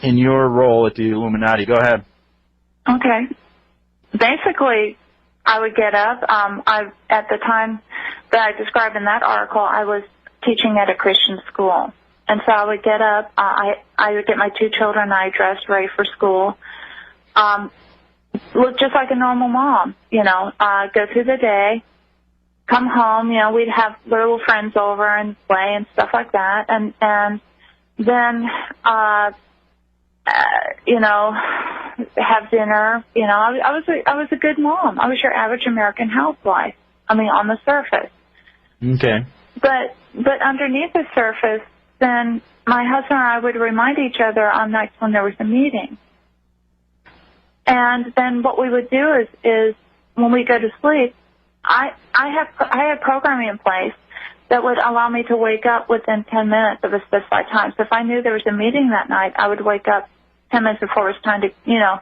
in your role at the Illuminati. Go ahead. Okay. Basically, I would get up. At the time that I described in that article, I was teaching at a Christian school. And so I would get up. I would get my 2 children. I dressed, ready for school. Look just like a normal mom, you know, go through the day, come home, you know, we'd have little friends over and play and stuff like that. And then, you know, have dinner. You know, I was a good mom. I was your average American housewife. I mean, on the surface. Okay. But underneath the surface, then my husband and I would remind each other on nights when there was a meeting. And then what we would do is when we go to sleep, I had programming in place that would allow me to wake up within 10 minutes of a specified time. So if I knew there was a meeting that night, I would wake up 10 minutes before it was time to, you know,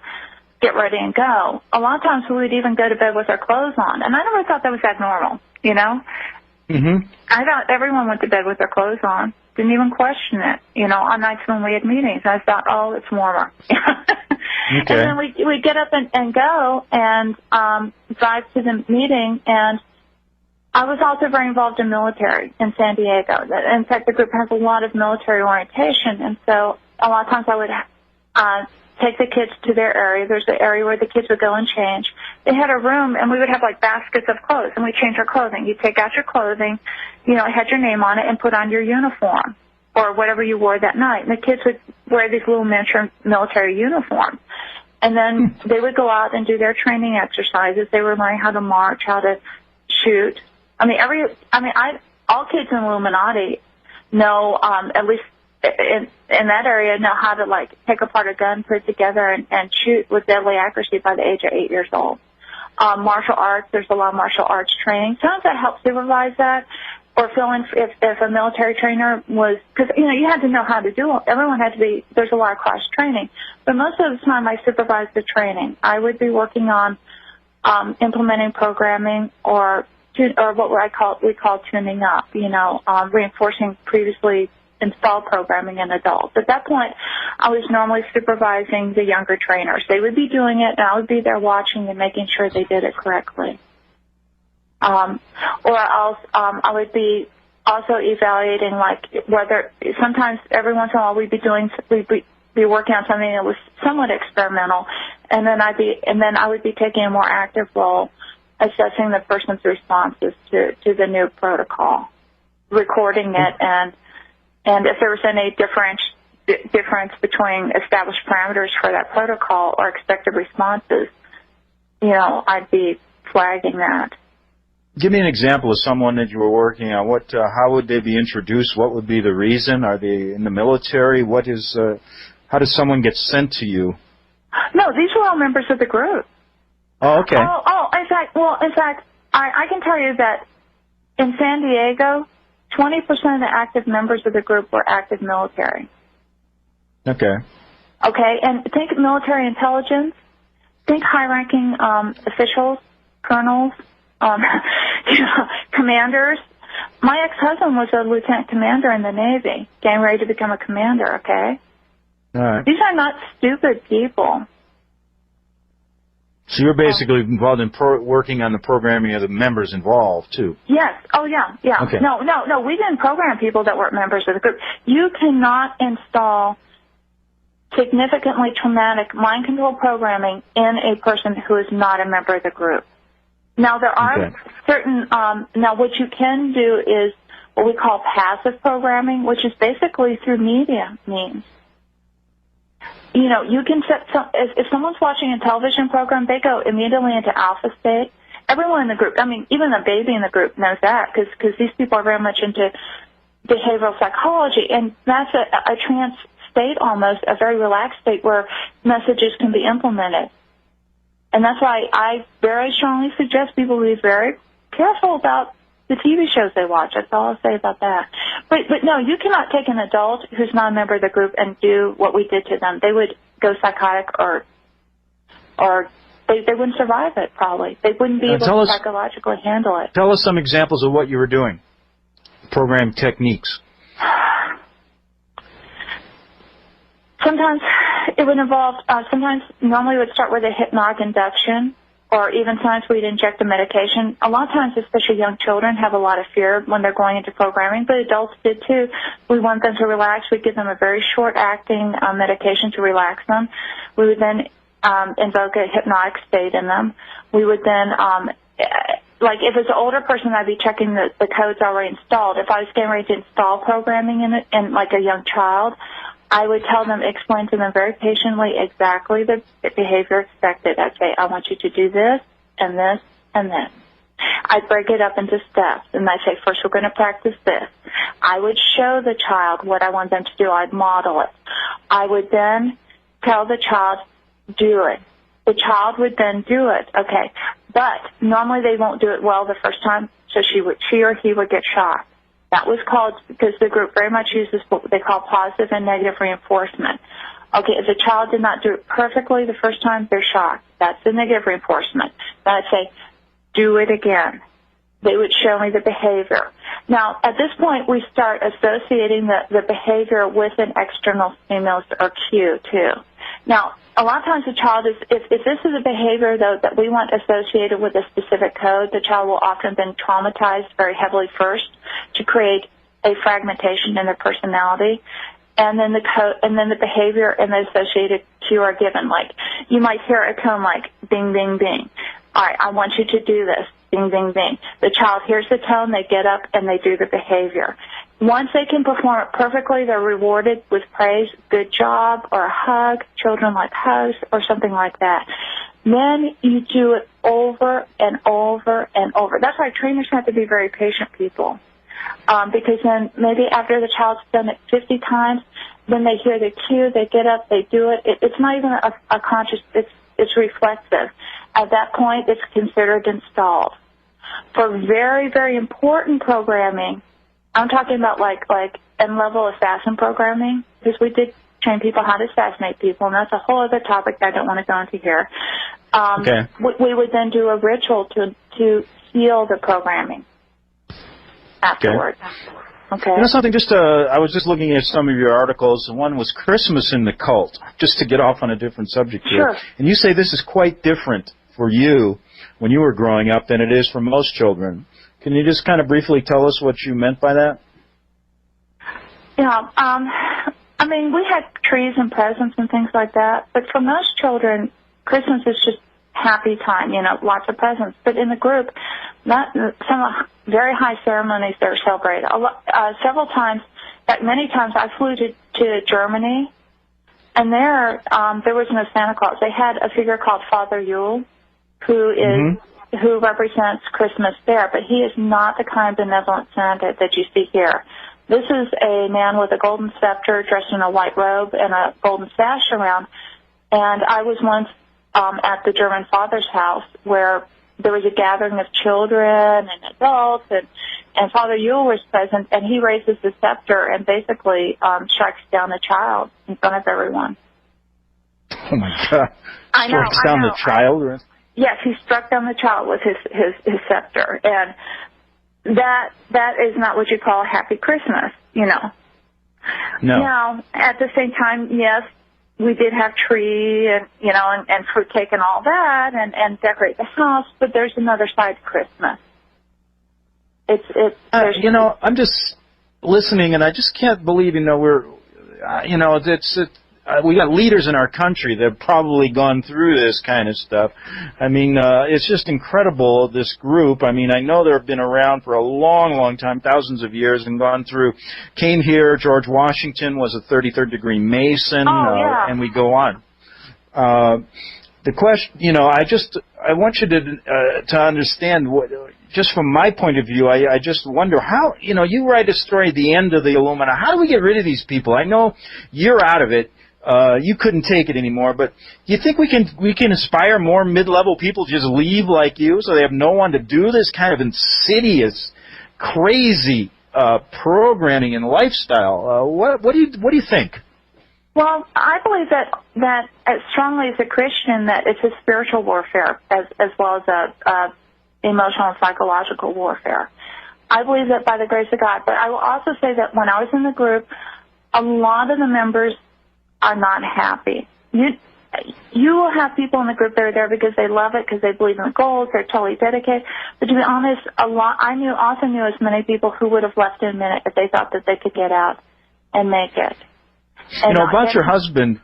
get ready and go. A lot of times we would even go to bed with our clothes on. And I never thought that was abnormal, you know. Mm-hmm. I thought everyone went to bed with their clothes on. Didn't even question it, you know, on nights when we had meetings. I thought, oh, it's warmer. Okay. And then we'd get up and go and drive to the meeting. And I was also very involved in military in San Diego. In fact, the group has a lot of military orientation. And so a lot of times I would take the kids to their area. There's the area where the kids would go and change. They had a room, and we would have, like, baskets of clothes, and we'd change our clothing. You'd take out your clothing, you know, it had your name on it, and put on your uniform or whatever you wore that night. And the kids would wear these little miniature military uniforms. And then they would go out and do their training exercises. They were learning how to march, how to shoot. All kids in Illuminati know, at least in that area, know how to, like, take apart a gun, put it together, and shoot with deadly accuracy by the age of 8 years old. Martial arts, there's a lot of martial arts training. Sometimes I helped supervise that, or fill in if a military trainer was, because, you know, you had to know how to do it. Everyone had to be, there's a lot of cross training. But most of the time I supervised the training. I would be working on implementing programming or what we call tuning up, you know, reinforcing previously installed programming in adults. At that point, I was normally supervising the younger trainers. They would be doing it, and I would be there watching and making sure they did it correctly. Or else I would be also evaluating, like, whether sometimes every once in a while we'd be working on something that was somewhat experimental, and then I would be taking a more active role, assessing the person's responses to the new protocol, recording it, and if there was any difference between established parameters for that protocol or expected responses, you know, I'd be flagging that. Give me an example of someone that you were working on. How would they be introduced? What would be the reason? Are they in the military? How does someone get sent to you? No, these were all members of the group. Oh, okay. In fact, I can tell you that in San Diego, 20% of the active members of the group were active military. Okay. Okay, and think military intelligence. Think high-ranking officials, colonels, commanders. My ex-husband was a lieutenant commander in the Navy, getting ready to become a commander, okay? All right. These are not stupid people. So you're basically involved in working on the programming of the members involved, too? Yes. Oh, yeah. Okay. No. We didn't program people that weren't members of the group. You cannot install significantly traumatic mind control programming in a person who is not a member of the group. Now, there are certain, now what you can do is what we call passive programming, which is basically through media means. You know, you can set if someone's watching a television program, they go immediately into alpha state, everyone in the group, I mean, even a baby in the group knows that because these people are very much into behavioral psychology, and that's a trance state almost, a very relaxed state where messages can be implemented. And that's why I very strongly suggest people be very careful about the TV shows they watch. That's all I'll say about that. But no, you cannot take an adult who's not a member of the group and do what we did to them. They would go psychotic or they wouldn't survive it, probably. They wouldn't be able to psychologically handle it. Tell us some examples of what you were doing, program techniques. Sometimes it would involve, normally it would start with a hypnotic induction, or even sometimes we'd inject a medication. A lot of times, especially young children, have a lot of fear when they're going into programming, but adults did too. We want them to relax. We'd give them a very short-acting medication to relax them. We would then invoke a hypnotic state in them. We would then, like if it's an older person, I'd be checking the codes already installed. If I was getting ready to install programming in it, and like a young child, I would tell them, explain to them very patiently exactly the behavior expected. I'd say, I want you to do this and this and this. I'd break it up into steps, and I'd say, first we're going to practice this. I would show the child what I want them to do. I'd model it. I would then tell the child, do it. The child would then do it. Okay. But normally they won't do it well the first time, so she or he would get shocked. That was called, because the group very much uses what they call positive and negative reinforcement. Okay, if the child did not do it perfectly the first time, they're shocked. That's the negative reinforcement. Then I'd say, do it again. They would show me the behavior. Now, at this point, we start associating the behavior with an external stimulus or cue, too. Now, a lot of times the child is, if this is a behavior, though, that we want associated with a specific code, the child will often been traumatized very heavily first to create a fragmentation in their personality. And then the code, and then the behavior and the associated cue are given. Like, you might hear a tone like, bing, bing, bing. All right, I want you to do this. Bing, bing, bing. The child hears the tone, they get up, and they do the behavior. Once they can perform it perfectly, they're rewarded with praise, good job, or a hug. Children like hugs, or something like that. Then you do it over and over and over. That's why trainers have to be very patient people. Because then maybe after the child's done it 50 times, when they hear the cue, they get up, they do it. It's not even a conscious, it's reflexive. At that point, it's considered installed. For very, very important programming, I'm talking about like N-level assassin programming, because we did train people how to assassinate people, and that's a whole other topic that I don't want to go into here. Okay. We would then do a ritual to heal the programming afterwards. Okay. You know something, I was just looking at some of your articles, and one was Christmas in the Cult, just to get off on a different subject here. Sure. And you say this is quite different for you when you were growing up than it is for most children. Can you just kind of briefly tell us what you meant by that? Yeah, I mean, we had trees and presents and things like that, but for most children, Christmas is just happy time, lots of presents. But in the group, some very high ceremonies that are celebrated. Several times, in fact, many times, I flew to Germany, and there was no Santa Claus. They had a figure called Father Yule, who represents Christmas there, but he is not the kind of benevolent Santa that you see here. This is a man with a golden scepter, dressed in a white robe and a golden sash around. And I was once at the German father's house where there was a gathering of children and adults, and Father Yule was present, and he raises the scepter and basically strikes down the child in front of everyone. Oh, my God. Strikes down the child? Yes, he struck down the child with his scepter, and that is not what you call a happy Christmas, No. Now, at the same time, yes, we did have tree and and fruitcake and all that, and decorate the house, but there's another side to Christmas. I'm just listening, and I just can't believe, we got leaders in our country that have probably gone through this kind of stuff. I mean, it's just incredible, this group. I mean, I know they've been around for a long, long time, thousands of years, and came here. George Washington was a 33rd degree Mason, and we go on. the question, I want you to understand what, just from my point of view, I just wonder how, you write a story at the end of the Illuminati. How do we get rid of these people? I know you're out of it. You couldn't take it anymore, but do you think we can inspire more mid-level people to just leave like you, so they have no one to do this kind of insidious, crazy programming and lifestyle? What do you think? Well, I believe that as strongly as a Christian, that it's a spiritual warfare as well as a emotional and psychological warfare. I believe that by the grace of God. But I will also say that when I was in the group, a lot of the members are not happy. You will have people in the group that are there because they love it, because they believe in the goals, they're totally dedicated. But to be honest, I also knew as many people who would have left in a minute if they thought that they could get out and make it. And about your husband,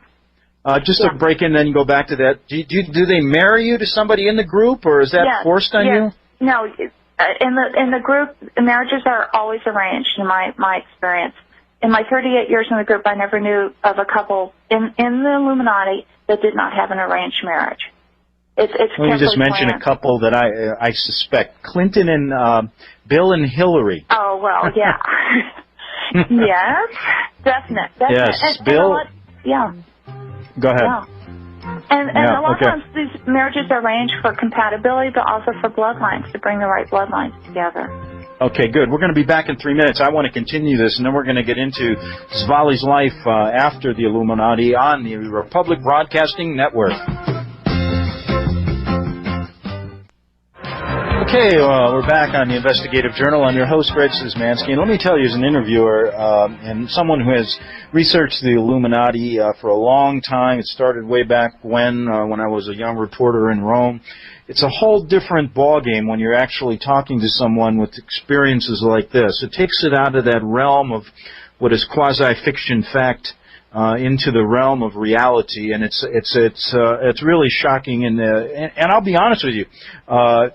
just to break in and then go back to that, do they marry you to somebody in the group, or is that forced on you? No, in the group, marriages are always arranged, in my experience. In my 38 years in the group, I never knew of a couple in the Illuminati that did not have an arranged marriage. It's Let me just mention a couple that I suspect. Clinton and Bill and Hillary. Oh, well, yeah. Yes, definite. Yes, and Bill. Yeah. Go ahead. Yeah. And a lot of times these marriages are arranged for compatibility, but also for bloodlines, to bring the right bloodlines together. Okay, good. We're going to be back in 3 minutes. I want to continue this, and then we're going to get into Zvali's life after the Illuminati on the Republic Broadcasting Network. Okay, we're back on the Investigative Journal. I'm your host, Greg Szymanski, and let me tell you, as an interviewer and someone who has researched the Illuminati for a long time, it started way back when I was a young reporter in Rome. It's a whole different ballgame when you're actually talking to someone with experiences like this. It takes it out of that realm of what is quasi-fiction fact into the realm of reality, and it's really shocking. And I'll be honest with you,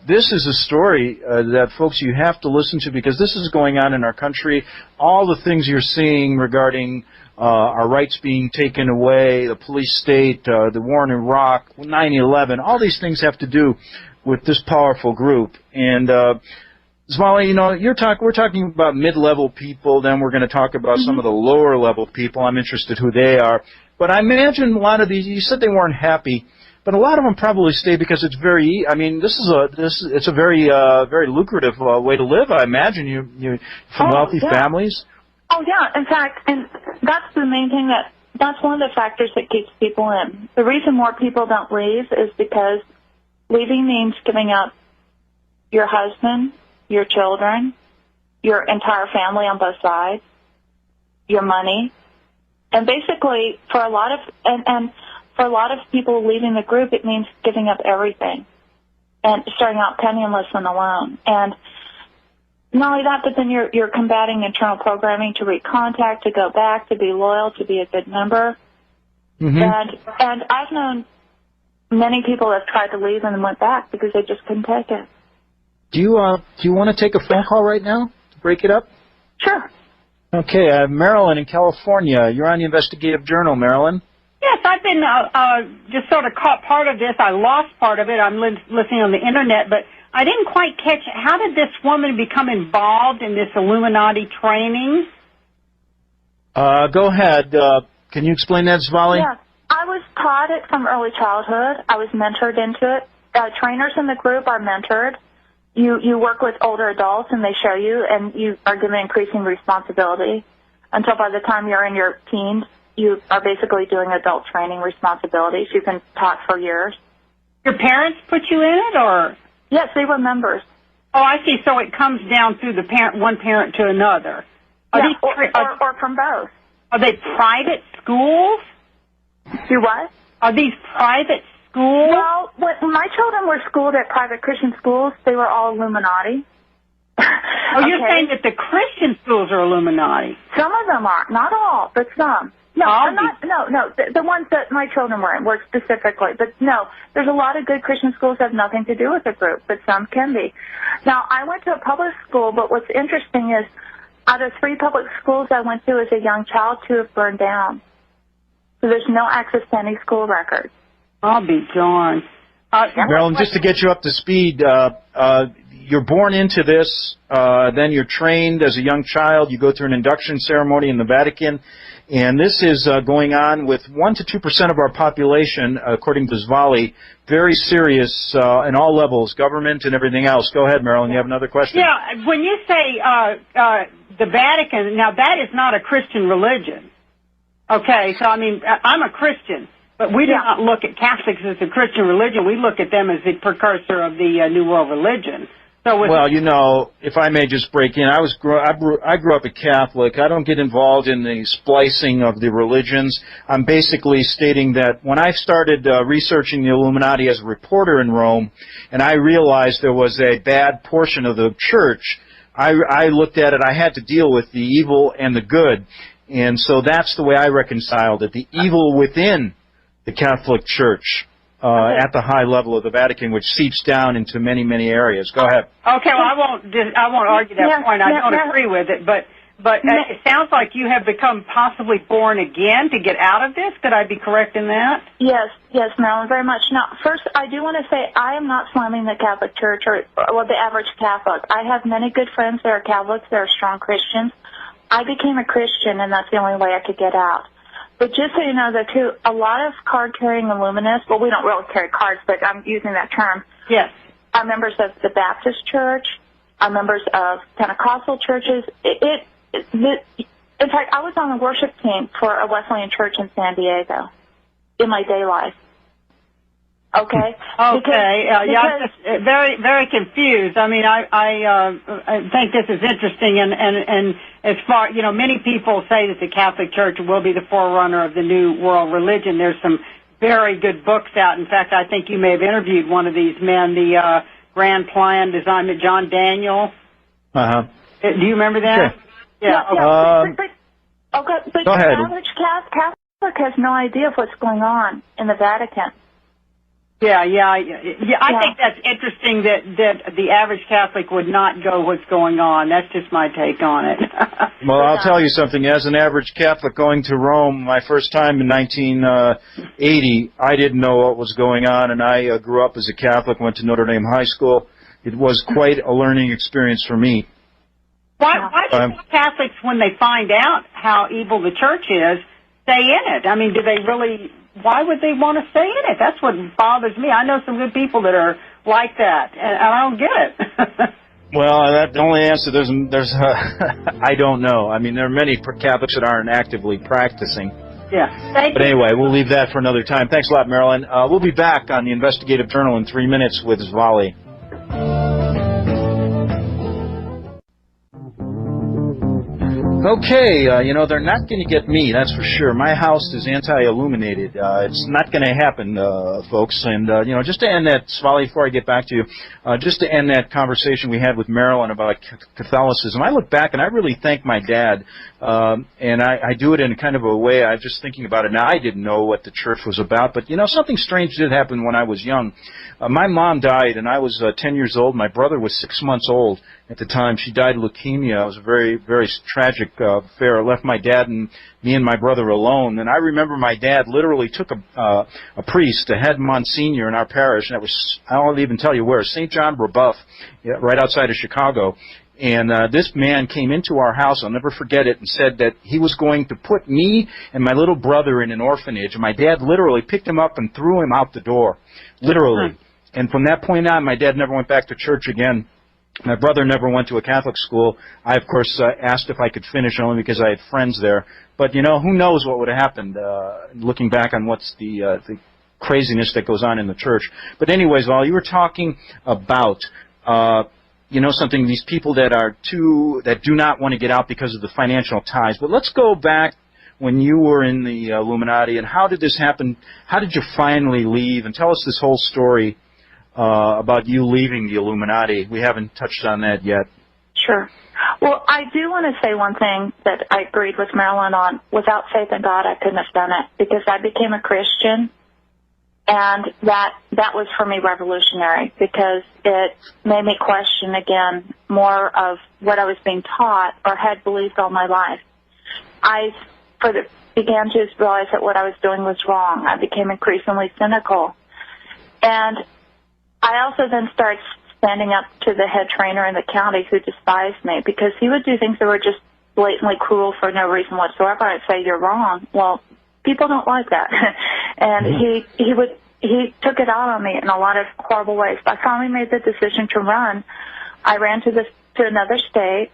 this is a story that, folks, you have to listen to, because this is going on in our country. All the things you're seeing regarding our rights being taken away, the police state, the war in Iraq, 9/11, all these things have to do with this powerful group. And Zvali, we're talking about mid-level people, then we're going to talk about some of the lower-level people. I'm interested who they are. But I imagine a lot of these, you said they weren't happy, but a lot of them probably stay because it's it's a very lucrative way to live. I imagine you from wealthy families. Oh, yeah. In fact, and that's the main thing that's one of the factors that keeps people in. The reason more people don't leave is because leaving means giving up your husband, your children, your entire family on both sides, your money. And basically, for a lot of people leaving the group, it means giving up everything and starting out penniless and alone. And not only that, but then you're combating internal programming to recontact, to go back, to be loyal, to be a good member. And I've known many people that have tried to leave and then went back because they just couldn't take it. Do you want to take a phone call right now to break it up? Sure. Okay, Marilyn in California. You're on the Investigative Journal, Marilyn. Yes, I've been just sort of caught part of this. I lost part of it. I'm listening on the Internet, but I didn't quite catch it. How did this woman become involved in this Illuminati training? Go ahead. Can you explain that, Zvali? Yeah, I was taught it from early childhood. I was mentored into it. Trainers in the group are mentored. You work with older adults, and they show you, and you are given increasing responsibility until by the time you're in your teens, you are basically doing adult training responsibilities. You've been taught for years. Your parents put you in it, or? Yes, they were members. Oh, I see. So it comes down through one parent to another. Or from both. Are they private schools? Do what? Are these private schools? Well, when my children were schooled at private Christian schools, they were all Illuminati. Oh, you're saying that the Christian schools are Illuminati? Some of them are. Not all, but some. No, the ones that my children were in were specifically. But no, there's a lot of good Christian schools that have nothing to do with the group, but some can be. Now, I went to a public school, but what's interesting is out of 3 public schools I went to as a young child, 2 have burned down. So there's no access to any school records. I'll be darned. Marilyn, just to get you up to speed, you're born into this, then you're trained as a young child, you go through an induction ceremony in the Vatican, and this is going on with 1 to 2% of our population, according to Zvali, very serious in all levels, government and everything else. Go ahead, Marilyn, you have another question? Yeah, when you say the Vatican, now that is not a Christian religion. Okay, so I mean, I'm a Christian. But we do not look at Catholics as a Christian religion. We look at them as the precursor of the New World religion. So well, you know, if I may just break in, I grew up a Catholic. I don't get involved in the splicing of the religions. I'm basically stating that when I started researching the Illuminati as a reporter in Rome, and I realized there was a bad portion of the church, I looked at it, I had to deal with the evil and the good. And so that's the way I reconciled it, the evil within the Catholic Church at the high level of the Vatican, which seeps down into many, many areas. Go ahead. Okay, well, I won't argue that point. I don't agree with it, but it sounds like you have become possibly born again to get out of this. Could I be correct in that? Yes, Marilyn, very much. Now, first, I do want to say I am not slamming the Catholic Church or the average Catholic. I have many good friends that are Catholics, that are strong Christians. I became a Christian, and that's the only way I could get out. But just so you know, that too, a lot of card-carrying Illuminists, well, we don't really carry cards, but I'm using that term. Yes. Are members of the Baptist Church, are members of Pentecostal churches. In fact, I was on the worship team for a Wesleyan church in San Diego in my day life. Okay. Okay. I'm just very, very confused. I mean, I think this is interesting, and as far, you know, many people say that the Catholic Church will be the forerunner of the New World religion. There's some very good books out. In fact, I think you may have interviewed one of these men, the Grand Plan designed by John Daniel. Uh-huh. Do you remember that? Okay. Yeah. But go ahead. The average Catholic has no idea of what's going on in the Vatican. Yeah. I think that's interesting that the average Catholic would not go what's going on. That's just my take on it. Well, I'll tell you something. As an average Catholic going to Rome, my first time in 1980, I didn't know what was going on, and I grew up as a Catholic, went to Notre Dame High School. It was quite a learning experience for me. Why do Catholics, when they find out how evil the church is, stay in it? I mean, do they really... Why would they want to stay in it? That's what bothers me. I know some good people that are like that, and I don't get it. Well, the only answer, there's I don't know. I mean, there are many Catholics that aren't actively practicing. Yeah. But anyway, we'll leave that for another time. Thanks a lot, Marilyn. We'll be back on the Investigative Journal in 3 minutes with Zvali. Okay, you know, they're not going to get me, that's for sure. My house is anti-illuminated. It's not going to happen, folks. And, you know, just to end that, Svali, before I get back to you, just to end that conversation we had with Marilyn about Catholicism, I look back and I really thank my dad. And I do it in kind of a way, I'm just thinking about it now. I didn't know what the church was about, but, you know, something strange did happen when I was young. My mom died, and I was 10 years old. My brother was 6 months old at the time. She died of leukemia. It was a very, very tragic affair. It left my dad and me and my brother alone. And I remember my dad literally took a priest, a head Monsignor in our parish, and it was, I won't even tell you where, St. John Brebeuf, right outside of Chicago. And this man came into our house, I'll never forget it, and said that he was going to put me and my little brother in an orphanage. And my dad literally picked him up and threw him out the door, literally. And from that point on, my dad never went back to church again. My brother never went to a Catholic school. I, of course, asked if I could finish only because I had friends there. But, you know, who knows what would have happened, looking back on what's the craziness that goes on in the church. But anyways, while you were talking about, you know, something, these people that do not want to get out because of the financial ties. But let's go back when you were in the Illuminati, and how did this happen? How did you finally leave? And tell us this whole story about you leaving the Illuminati. We haven't touched on that yet. Sure. Well, I do want to say one thing that I agreed with Marilyn on. Without faith in God, I couldn't have done it, because I became a Christian, and that was for me revolutionary, because it made me question again more of what I was being taught or had believed all my life. began to realize that what I was doing was wrong. I became increasingly cynical. And I also then started standing up to the head trainer in the county who despised me because he would do things that were just blatantly cruel for no reason whatsoever. I'd say, you're wrong. Well, people don't like that. And he took it out on me in a lot of horrible ways. I finally made the decision to run. I ran to another state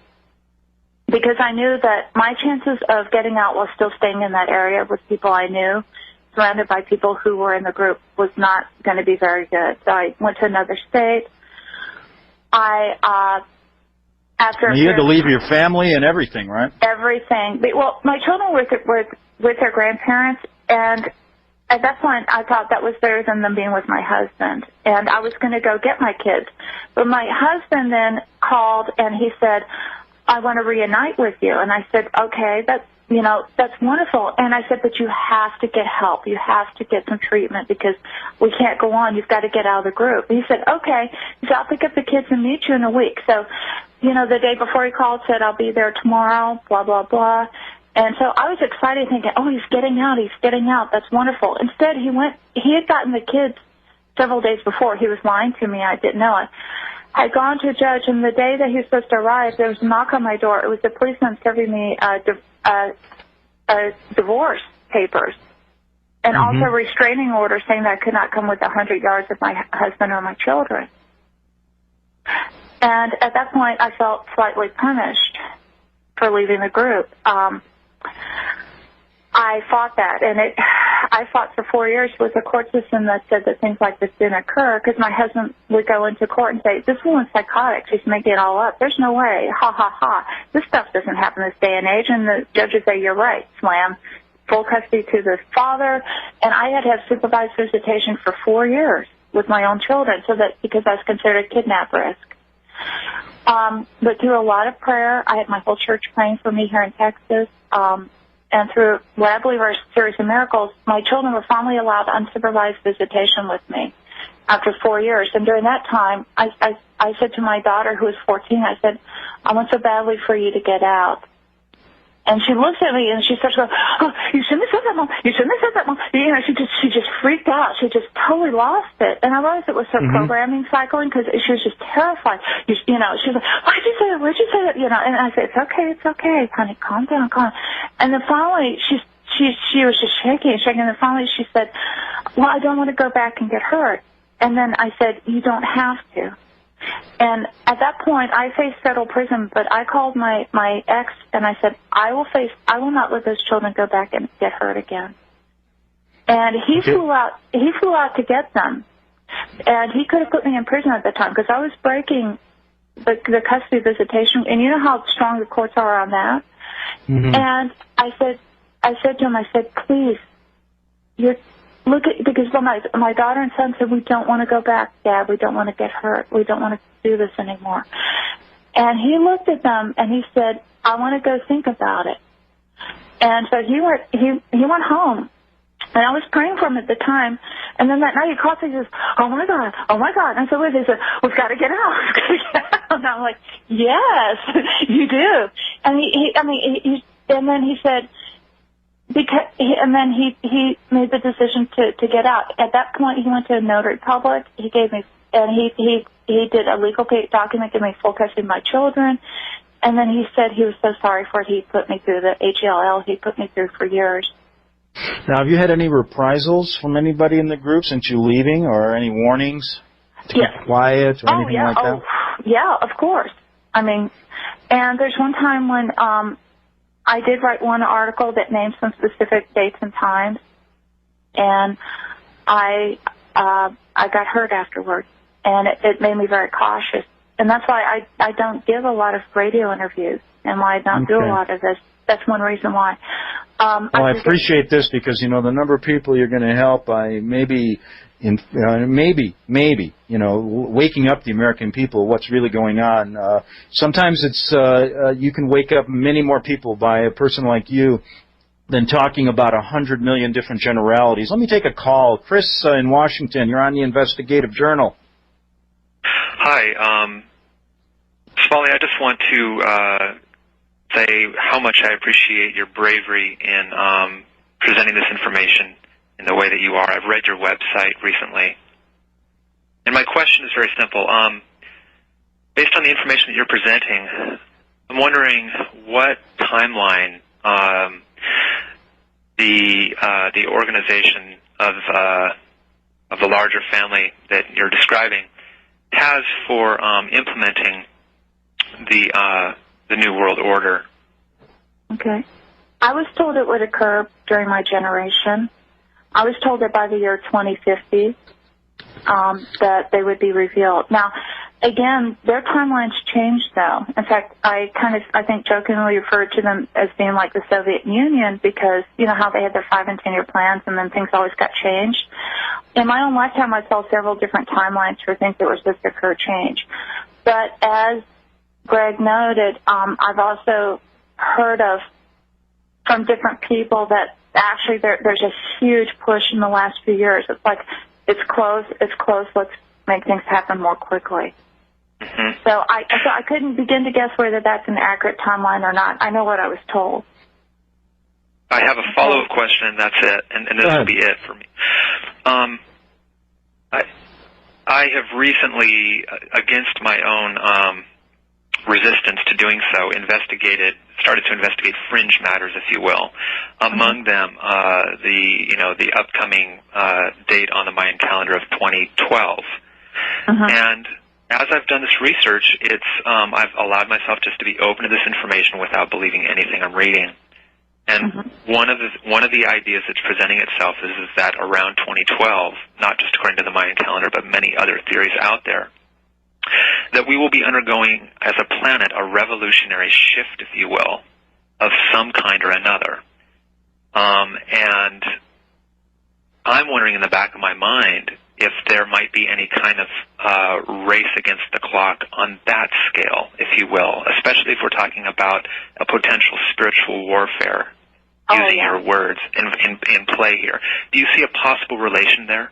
because I knew that my chances of getting out while still staying in that area with people I knew, surrounded by people who were in the group, was not going to be very good. So I went to another state. You had to leave your family and everything, right? Everything. Well, my children were with their grandparents, and at that point I thought that was better than them being with my husband. And I was going to go get my kids. But my husband then called, and he said, I want to reunite with you. And I said, okay, that's wonderful. And I said, but you have to get help. You have to get some treatment because we can't go on. You've got to get out of the group. And he said, okay. He said, I'll pick up the kids and meet you in a week. So, the day before he called, said, I'll be there tomorrow, blah, blah, blah. And so I was excited thinking, oh, he's getting out. That's wonderful. Instead, he had gotten the kids several days before. He was lying to me. I didn't know it. I'd gone to a judge, and the day that he was supposed to arrive, there was a knock on my door. It was the policeman serving me divorce papers and also a restraining order saying that I could not come within 100 yards of my husband or my children. And at that point, I felt slightly punished for leaving the group. I fought that, and I fought for 4 years with a court system that said that things like this didn't occur because my husband would go into court and say, this woman's psychotic. She's making it all up. There's no way. Ha, ha, ha. This stuff doesn't happen this day and age. And the judge would say, you're right. Slam. Full custody to the father. And I had to have supervised visitation for 4 years with my own children because I was considered a kidnap risk. But through a lot of prayer, I had my whole church praying for me here in Texas. And through what I believe are a series of miracles, my children were finally allowed unsupervised visitation with me after 4 years. And during that time, I said to my daughter, who was 14, I said, I want so badly for you to get out. And she looks at me and she starts going, oh, you shouldn't have said that, Mom. You shouldn't have said that, Mom. She just freaked out. She just totally lost it. And I realized it was her programming cycling because she was just terrified. She was like, why'd you say that? Why'd you say that? And I said, it's okay, honey. Calm down. And then finally, she was just shaking. And then finally she said, well, I don't want to go back and get hurt. And then I said, you don't have to. And at that point, I faced federal prison, but I called my ex and I said, I will not let those children go back and get hurt again. And he flew out to get them. And he could have put me in prison at the time because I was breaking the custody visitation. And you know how strong the courts are on that? And I said to him, please, because my daughter and son said, we don't want to go back, Dad. We don't want to get hurt. We don't want to do this anymore. And he looked at them and he said, I want to go think about it. And so he went home. And I was praying for him at the time. And then that night he called me and he says, oh my God. And I said, wait, he said, we've got to get out. And I'm like, yes, you do. And and then he said, he made the decision to get out. At that point, he went to a notary public. He gave me, and he did a legal document, gave me full custody of my children. And then he said he was so sorry for it. He put me through the HELL. He put me through for years. Now, have you had any reprisals from anybody in the group since you leaving, or any warnings to keep quiet or anything like that? Yeah, of course. And there's one time when I did write one article that named some specific dates and times, and I got hurt afterwards, and it made me very cautious. And that's why I don't give a lot of radio interviews, and why I don't do a lot of this. That's one reason why. I appreciate this because, the number of people you're going to help by maybe waking up the American people, what's really going on. Sometimes it's you can wake up many more people by a person like you than talking about 100 million different generalities. Let me take a call. Chris in Washington, you're on the Investigative Journal. Hi. Smalley, I just want to say how much I appreciate your bravery in presenting this information in the way that you are. I've read your website recently. And my question is very simple. Based on the information that you're presenting, I'm wondering what timeline the organization of the larger family that you're describing has for implementing the New World Order. Okay. I was told it would occur during my generation. I was told that by the year 2050 that they would be revealed. Now, again, their timelines change, though. In fact, I think jokingly referred to them as being like the Soviet Union because, you know, how they had their 5- and 10-year plans and then things always got changed. In my own lifetime, I saw several different timelines for things that were supposed to occur change. But as Greg noted, I've also heard of from different people that actually there's a huge push in the last few years. It's like, it's close, let's make things happen more quickly. Mm-hmm. So I couldn't begin to guess whether that's an accurate timeline or not. I know what I was told. I have a follow-up question, and that's it, and this will be it for me. I have recently, against my own resistance to doing so, started to investigate fringe matters, if you will. Among them, the upcoming date on the Mayan calendar of 2012. And as I've done this research, I've allowed myself just to be open to this information without believing anything I'm reading. And one of the ideas that's presenting itself is that around 2012, not just according to the Mayan calendar, but many other theories out there, that we will be undergoing, as a planet, a revolutionary shift, if you will, of some kind or another. And I'm wondering in the back of my mind if there might be any kind of race against the clock on that scale, if you will, especially if we're talking about a potential spiritual warfare, using your words in play here. Do you see a possible relation there?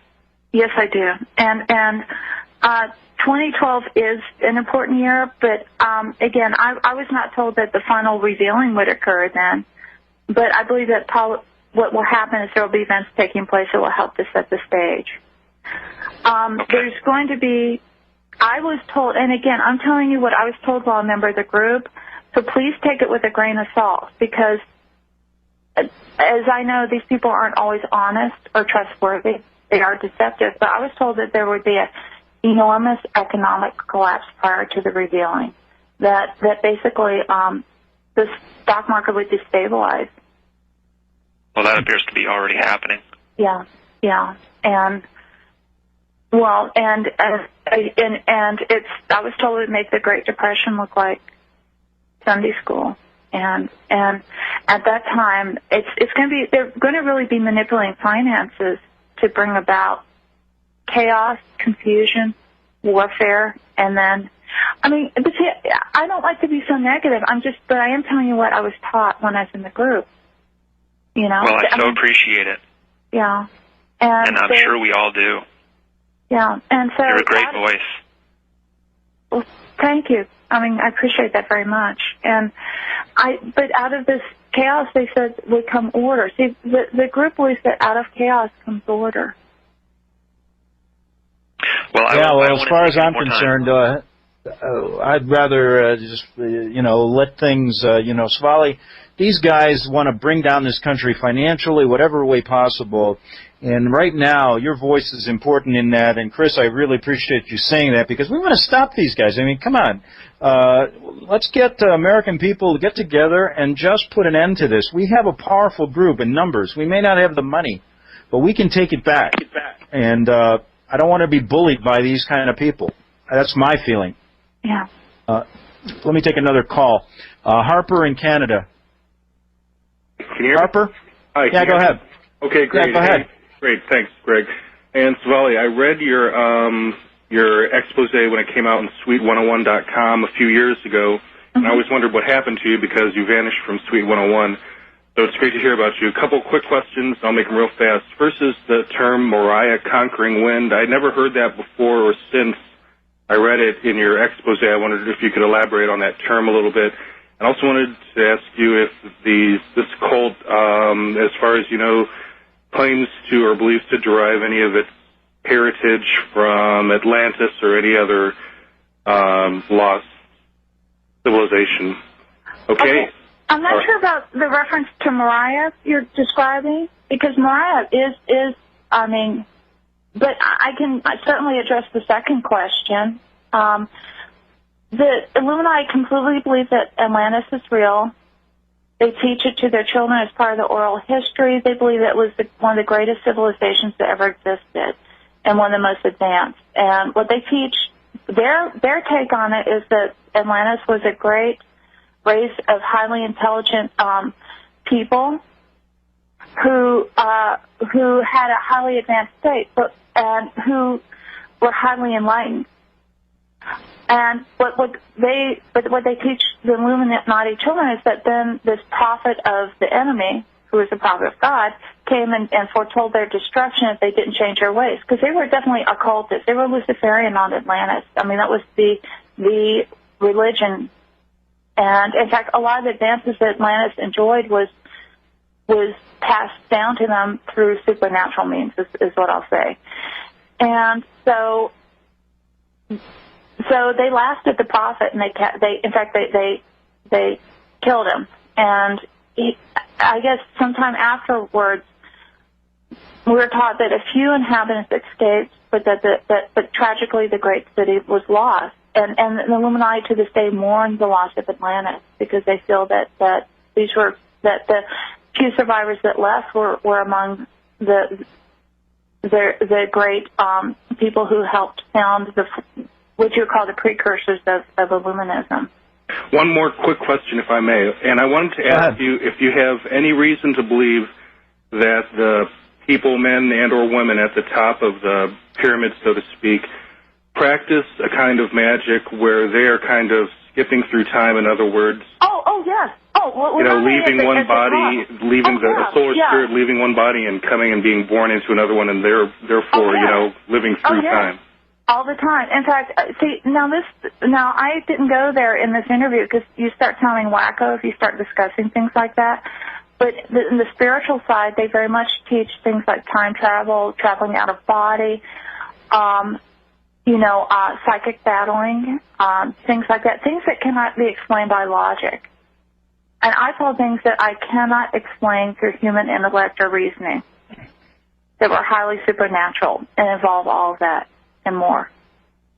Yes, I do. And 2012 is an important year, but again, I was not told that the final revealing would occur then. But I believe that what will happen is there will be events taking place that will help to set the stage. There's going to be, I was told, and again, I'm telling you what I was told while a member of the group, so please take it with a grain of salt, because as I know, these people aren't always honest or trustworthy. They are deceptive, but I was told that there would be an enormous economic collapse prior to the revealing, that basically the stock market would destabilize. Well, that appears to be already happening. Yeah, and well, and it's. I was told it would make the Great Depression look like Sunday school, and at that time, it's going to be. They're going to really be manipulating finances to bring about chaos, confusion, warfare, and then. I mean, but see, I don't like to be so negative. But I am telling you what I was taught when I was in the group. You know. Well, I appreciate it. Yeah. And I'm sure we all do. Yeah, and so... You're a great voice. Well, thank you. I mean, I appreciate that very much. But out of this chaos, they said, would come order. See, the group believes that out of chaos comes order. Well, as far as I'm concerned, I'd rather just, let things, Svali, these guys want to bring down this country financially, whatever way possible. And right now, your voice is important in that. And, Chris, I really appreciate you saying that because we want to stop these guys. I mean, come on. Let's get American people to get together and just put an end to this. We have a powerful group in numbers. We may not have the money, but we can take it back. And I don't want to be bullied by these kind of people. That's my feeling. Yeah. Let me take another call. Harper in Canada. Can you hear me? Harper? Hi. Yeah, go ahead. Okay, great. Yeah, go ahead. Great, thanks, Greg. And Svali, I read your expose when it came out on Suite101.com a few years ago, and I always wondered what happened to you because you vanished from Suite 101. So it's great to hear about you. A couple quick questions. I'll make them real fast. First is the term Moriah conquering wind. I'd never heard that before or since I read it in your expose. I wondered if you could elaborate on that term a little bit. I also wanted to ask you if this cult, as far as you know, claims to or believes to derive any of its heritage from Atlantis or any other lost civilization. Okay. I'm not sure about the reference to Mariah you're describing, because Mariah is I mean, but I can certainly address the second question. The Illuminati completely believe that Atlantis is real. They teach it to their children as part of the oral history. They believe it was one of the greatest civilizations that ever existed and one of the most advanced. And what they teach, their take on it is that Atlantis was a great race of highly intelligent people who had a highly advanced state, and who were highly enlightened. And what they teach the Illuminati children is that then this prophet of the enemy, who is the prophet of God, came and foretold their destruction if they didn't change their ways, because they were definitely occultists. They were Luciferian on Atlantis. I mean, that was the religion. And in fact, a lot of the advances that Atlantis enjoyed was passed down to them through supernatural means, is what I'll say. And so they lasted the prophet, and they killed him. And I guess sometime afterwards, we were taught that a few inhabitants escaped, but but tragically the great city was lost. And the Illuminati to this day mourn the loss of Atlantis, because they feel that the few survivors that left were among the great people who helped found what you would call the precursors of Illuminism. One more quick question, if I may, and I wanted to ask you if you have any reason to believe that the people, men and or women at the top of the pyramid, so to speak, practice a kind of magic where they are kind of skipping through time. In other words, yes. Leaving one body, leaving a solar spirit, leaving one body and coming and being born into another one, and therefore, living through time. All the time. In fact, see, now I didn't go there in this interview, because you start sounding wacko if you start discussing things like that. But in the spiritual side, they very much teach things like time travel, traveling out of body, psychic battling, things like that, things that cannot be explained by logic. And I saw things that I cannot explain through human intellect or reasoning that were highly supernatural and involve all of that and more.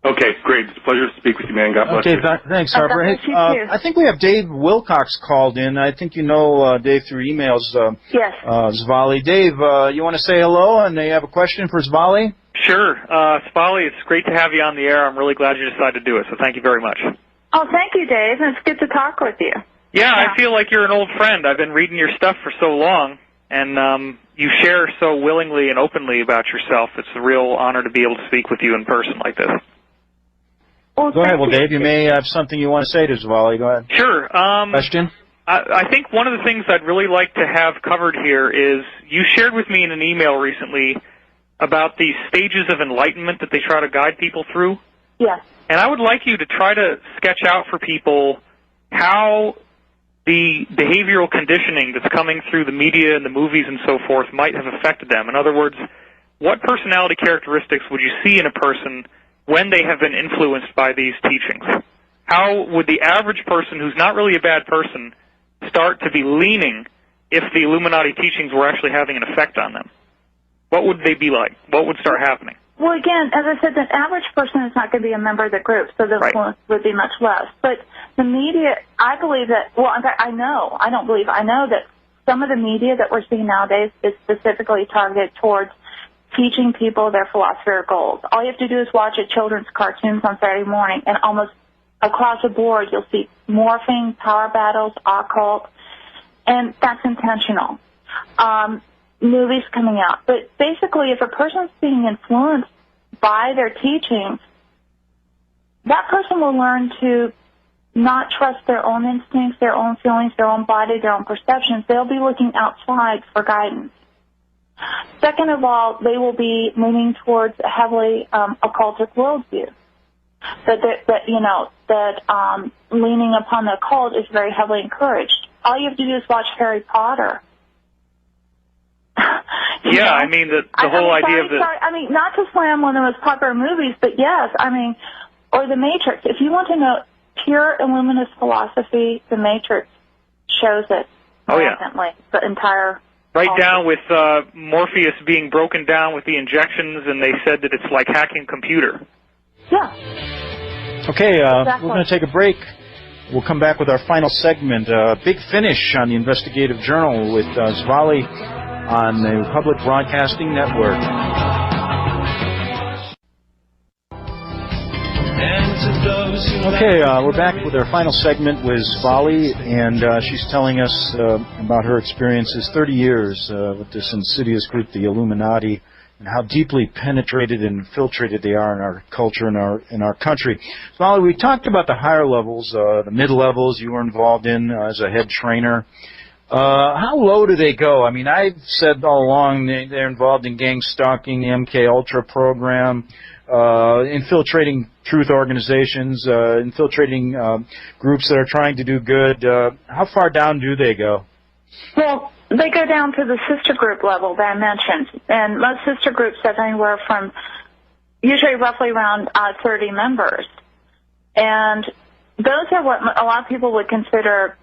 Okay, great. It's a pleasure to speak with you, man. God bless you. Thanks, Harper. I think we have Dave Wilcox called in. I think you know Dave through emails. Yes. Zvali. Dave, you want to say hello, and you have a question for Zvali? Sure. Zvali, it's great to have you on the air. I'm really glad you decided to do it, so thank you very much. Oh, thank you, Dave, and it's good to talk with you. Yeah, I feel like you're an old friend. I've been reading your stuff for so long, and you share so willingly and openly about yourself. It's a real honor to be able to speak with you in person like this. Well, go ahead. Well, Dave, you may have something you want to say to Zvali. Go ahead. Sure. Question? I think one of the things I'd really like to have covered here is you shared with me in an email recently about the stages of enlightenment that they try to guide people through. Yes. And I would like you to try to sketch out for people how the behavioral conditioning that's coming through the media and the movies and so forth might have affected them. In other words, what personality characteristics would you see in a person when they have been influenced by these teachings? How would the average person who's not really a bad person start to be leaning if the Illuminati teachings were actually having an effect on them? What would they be like? What would start happening? Well, again, as I said, the average person is not going to be a member of the group, so the influence would be much less. But the media, I believe that, well, in fact, I know that some of the media that we're seeing nowadays is specifically targeted towards teaching people their philosophy or goals. All you have to do is watch a children's cartoons on Saturday morning, and almost across the board you'll see morphing, power battles, occult, and that's intentional. Movies coming out. But basically, if a person's being influenced by their teachings, that person will learn to not trust their own instincts, their own feelings, their own body, their own perceptions. They'll be looking outside for guidance. Second of all, they will be leaning towards a heavily occultic worldview. that leaning upon the occult is very heavily encouraged. All you have to do is watch Harry Potter. Yeah, I mean, the whole idea of the... I mean, not to slam one of the most popular movies, but yes, I mean, or The Matrix. If you want to know pure Illuminist philosophy, The Matrix shows it. Oh, yeah. The entire... Right down with Morpheus being broken down with the injections, and they said that it's like hacking a computer. Yeah. Okay, Exactly. we're going to take a break. We'll come back with our final segment, Big Finish on the Investigative Journal with Zvali on the Public Broadcasting Network. Okay, we're back with our final segment with Zvali, and she's telling us about her experiences, 30 years with this insidious group, the Illuminati, and how deeply penetrated and infiltrated they are in our culture and in our country. Zvali, we talked about the higher levels, the mid-levels you were involved in as a head trainer. How low do they go? I mean, I've said all along they're involved in gang stalking, the MK Ultra program, infiltrating truth organizations, infiltrating groups that are trying to do good. How far down do they go? Well, they go down to the sister group level that I mentioned, and most sister groups have anywhere from usually roughly around 30 members. And those are what a lot of people would consider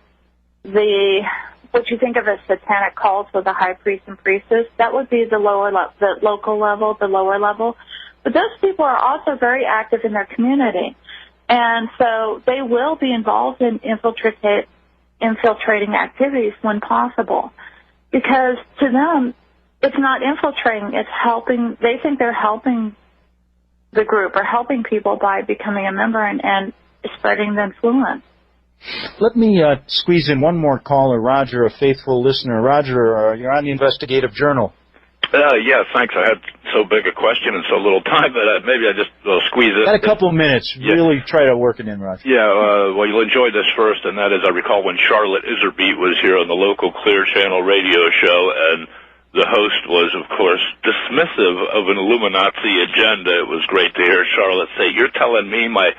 what you think of as satanic cults with the high priest and priestess. That would be the local level, the lower level. But those people are also very active in their community. And so they will be involved in infiltrating activities when possible. Because to them, it's not infiltrating, it's helping. They think they're helping the group or helping people by becoming a member and spreading the influence. Let me squeeze in one more caller, Roger, a faithful listener. Roger, you're on the Investigative Journal. Yeah, thanks. I had so big a question and so little time, but maybe I just squeeze it. Got a couple of minutes. Yeah. Really try to work it in, Roger. Yeah, well, you'll enjoy this first, and that is I recall when Charlotte Iserbeat was here on the local Clear Channel radio show, and the host was, of course, dismissive of an Illuminati agenda. It was great to hear Charlotte say, "You're telling me my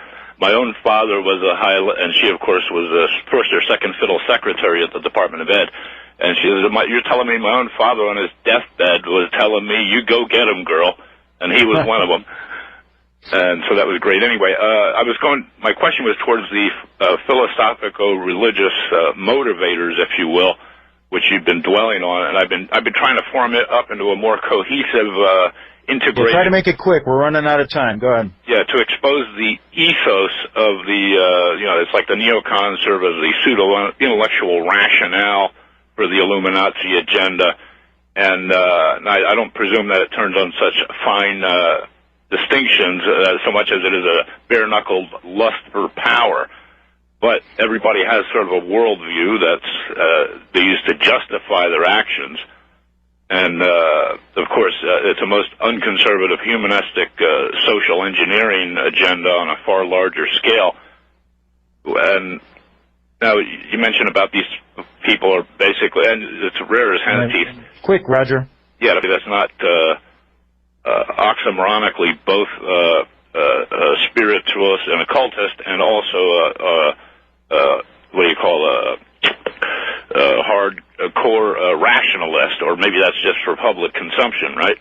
own father was a high," and she, of course, was a first or second fiddle secretary at the Department of Ed. And she said, "You're telling me my own father on his deathbed was telling me, you go get him, girl." And he was one of them. And so that was great. Anyway, my question was towards the philosophico-religious motivators, if you will, which you've been dwelling on. And I've been trying to form it up into a more cohesive integration. Try to make it quick. We're running out of time. Go ahead. Yeah, to expose the ethos of the, it's like the neocons serve as the pseudo-intellectual rationale for the Illuminati agenda, and I don't presume that it turns on such fine distinctions so much as it is a bare-knuckled lust for power. But everybody has sort of a worldview that's they use to justify their actions, and of course it's a most unconservative, humanistic social engineering agenda on a far larger scale. And now, you mentioned about these people are basically, and it's rare as hen's teeth. Quick, Roger. Yeah, that's not oxymoronically both spiritualist and occultist, and also what do you call a hardcore rationalist, or maybe that's just for public consumption, right?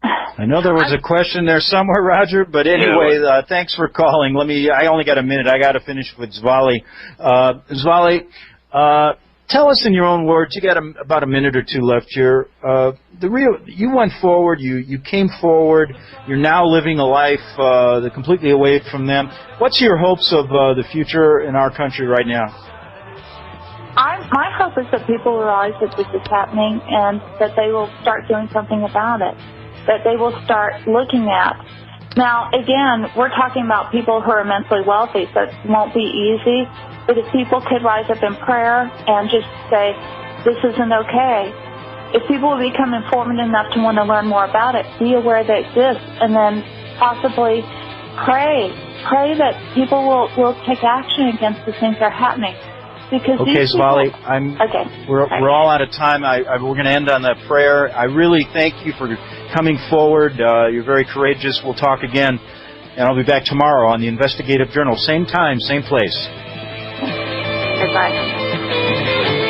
I know there was a question there somewhere, Roger, but anyway, thanks for calling. I only got a minute. I got to finish with Zvali. Zvali, tell us in your own words, you got about a minute or two left here. You went forward, you came forward, you're now living a life completely away from them. What's your hopes of the future in our country right now? My hope is that people realize that this is happening and that they will start doing something about it, that they will start looking at. Now, again, we're talking about people who are immensely wealthy, so it won't be easy. But if people could rise up in prayer and just say, this isn't okay, if people will become informed enough to want to learn more about it, be aware that it exists, and then possibly pray that people will take action against the things that are happening. Because okay, Zvali, we're all out of time. We're going to end on that prayer. I really thank you for coming forward. You're very courageous. We'll talk again. And I'll be back tomorrow on the Investigative Journal. Same time, same place. Goodbye.